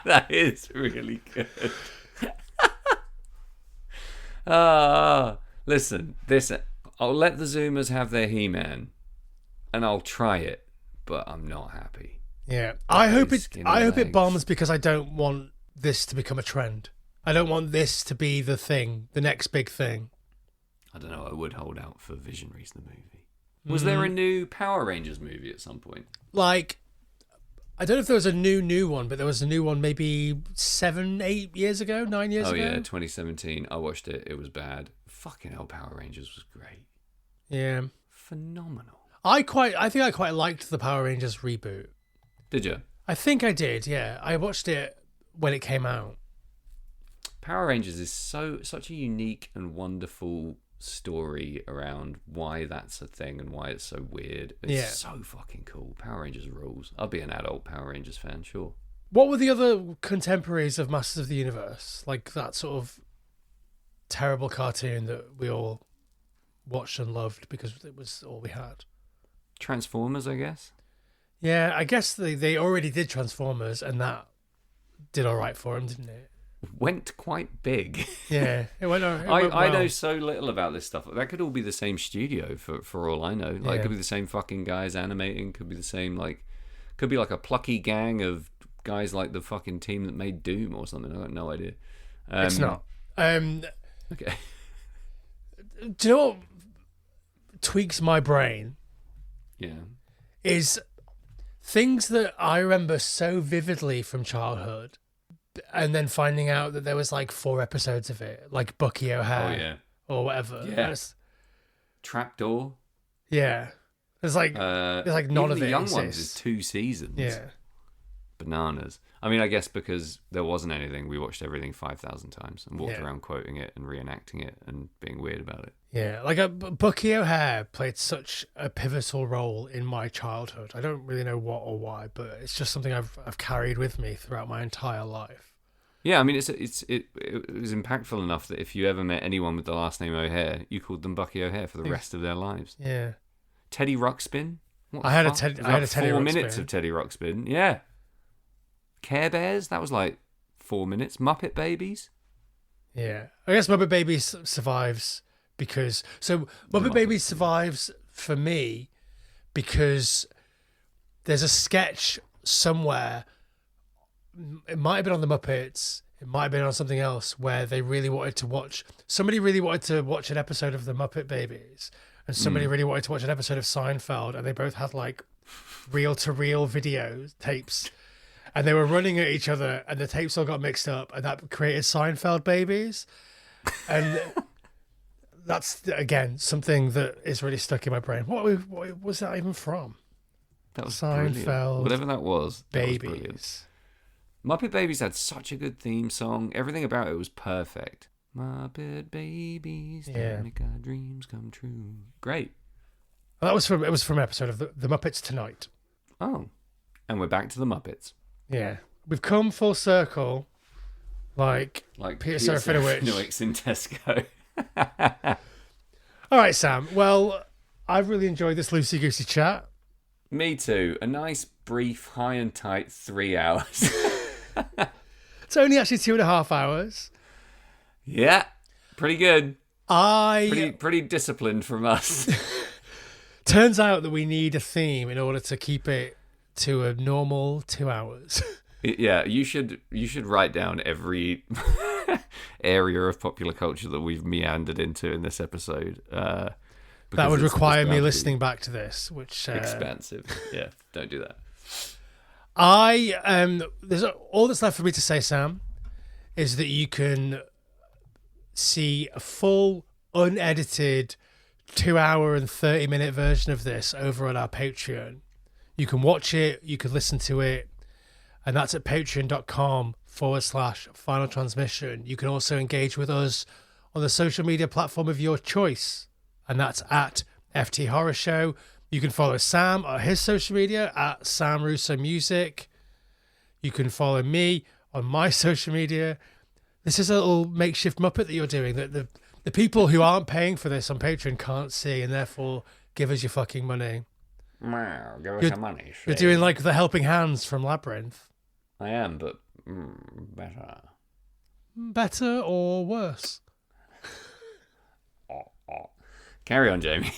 That is really good. Listen, I'll let the Zoomers have their He-Man, and I'll try it, but I'm not happy. Yeah, I hope it bombs because I don't want this to become a trend. I don't want this to be the thing, the next big thing. I don't know. I would hold out for Visionaries, the movie. Was there a new Power Rangers movie at some point? Like, I don't know if there was a new one, but there was a new one maybe 7, 8 years ago, 9 years ago. Oh yeah, 2017. I watched it. It was bad. Fucking hell, Power Rangers was great. Yeah, phenomenal. I think I quite liked the Power Rangers reboot. Did you? I think I did. Yeah, I watched it when it came out. Power Rangers is such a unique and wonderful story around why that's a thing and why it's so weird. It's so fucking cool. Power Rangers rules. I'll be an adult Power Rangers fan, sure. What were the other contemporaries of Masters of the Universe? Like that sort of terrible cartoon that we all watched and loved because it was all we had. Transformers, I guess. Yeah, I guess they already did Transformers and that did all right for them, didn't it? Went quite big. Yeah, it went well. I know so little about this stuff. That could all be the same studio for all I know. Like, it could be the same fucking guys animating. Could be the same, could be like a plucky gang of guys like the fucking team that made Doom or something. I got no idea. It's not. Okay. Do you know what tweaks my brain? Yeah. Is things that I remember so vividly from childhood, and then finding out that there was like 4 episodes of it, like Bucky O'Hare, or whatever. Yeah. Trapdoor. Yeah. There's like none of the it young exists. ones is 2 seasons. Yeah. Bananas. I mean, I guess because there wasn't anything, we watched everything 5,000 times and walked around quoting it and reenacting it and being weird about it. Yeah, like Bucky O'Hare played such a pivotal role in my childhood. I don't really know what or why, but it's just something I've carried with me throughout my entire life. Yeah, I mean, it was impactful enough that if you ever met anyone with the last name O'Hare, you called them Bucky O'Hare for the rest of their lives. Yeah. Teddy Ruxpin. I had a Teddy 4 Ruxpin. minutes of Teddy Ruxpin. Yeah. Care Bears. That was like 4 minutes. Muppet Babies. Yeah, I guess Muppet Babies survives because Muppet Babies survives for me because there's a sketch somewhere, it might have been on the Muppets, it might have been on something else, where they really wanted to watch. Somebody really wanted to watch an episode of the Muppet Babies, and somebody really wanted to watch an episode of Seinfeld, and they both had like reel-to-reel video tapes, and they were running at each other, and the tapes all got mixed up, and that created Seinfeld Babies. And that's, again, something that is really stuck in my brain. What was that even from? That was Seinfeld brilliant. Whatever that was Babies. Brilliant. Muppet Babies had such a good theme song. Everything about it was perfect. Muppet Babies, Yeah. make our dreams come true. Great. Well, it was from an episode of the Muppets Tonight. Oh, and we're back to the Muppets. Yeah, we've come full circle, like Peter Serafinowicz in Tesco. All right, Sam. Well, I've really enjoyed this loosey-goosey chat. Me too. A nice, brief, high and tight 3 hours. It's only actually 2.5 hours. Yeah, pretty good. Pretty disciplined from us. Turns out that we need a theme in order to keep it to a normal 2 hours. Yeah, you should write down every area of popular culture that we've meandered into in this episode. That would require me listening back to this, which expensive. Yeah, don't do that. There's all that's left for me to say, Sam, is that you can see a full, unedited 2 hour and 30-minute version of this over on our Patreon. You can watch it, you can listen to it, and that's at patreon.com/final transmission. You can also engage with us on the social media platform of your choice, and that's at FT Horror Show. You can follow Sam on his social media at Sam Russo Music. You can follow me on my social media. This is a little makeshift Muppet that you're doing that the people who aren't paying for this on Patreon can't see, and therefore give us your fucking money. Give us your money. You're doing like the helping hands from Labyrinth. I am, but better. Better or worse? Carry on, Jamie.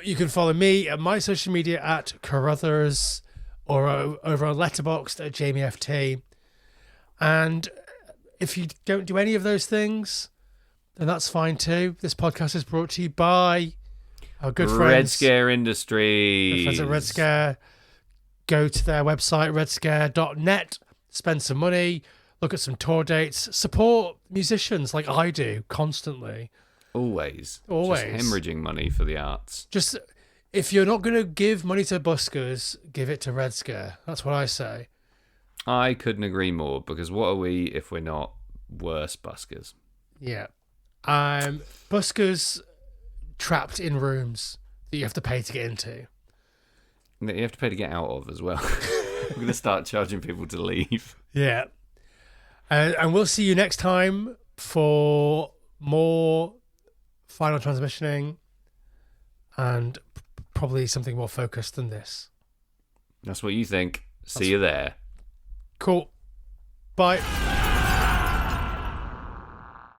You can follow me at my social media at Carruthers, or over on Letterboxd at JamieFT. And if you don't do any of those things, then that's fine too. This podcast is brought to you by our good friends, Red Scare Industries. Good friends at Red Scare. Go to their website, redscare.net, spend some money, look at some tour dates, support musicians like I do constantly. Always. Just hemorrhaging money for the arts. Just, if you're not going to give money to buskers, give it to Red Scare. That's what I say. I couldn't agree more, because what are we if we're not worse buskers? Yeah. Buskers trapped in rooms that you have to pay to get into. That you have to pay to get out of as well. We're going to start charging people to leave. Yeah. And we'll see you next time for more final transmissioning and probably something more focused than this. That's what you think. See you there. Cool. Bye.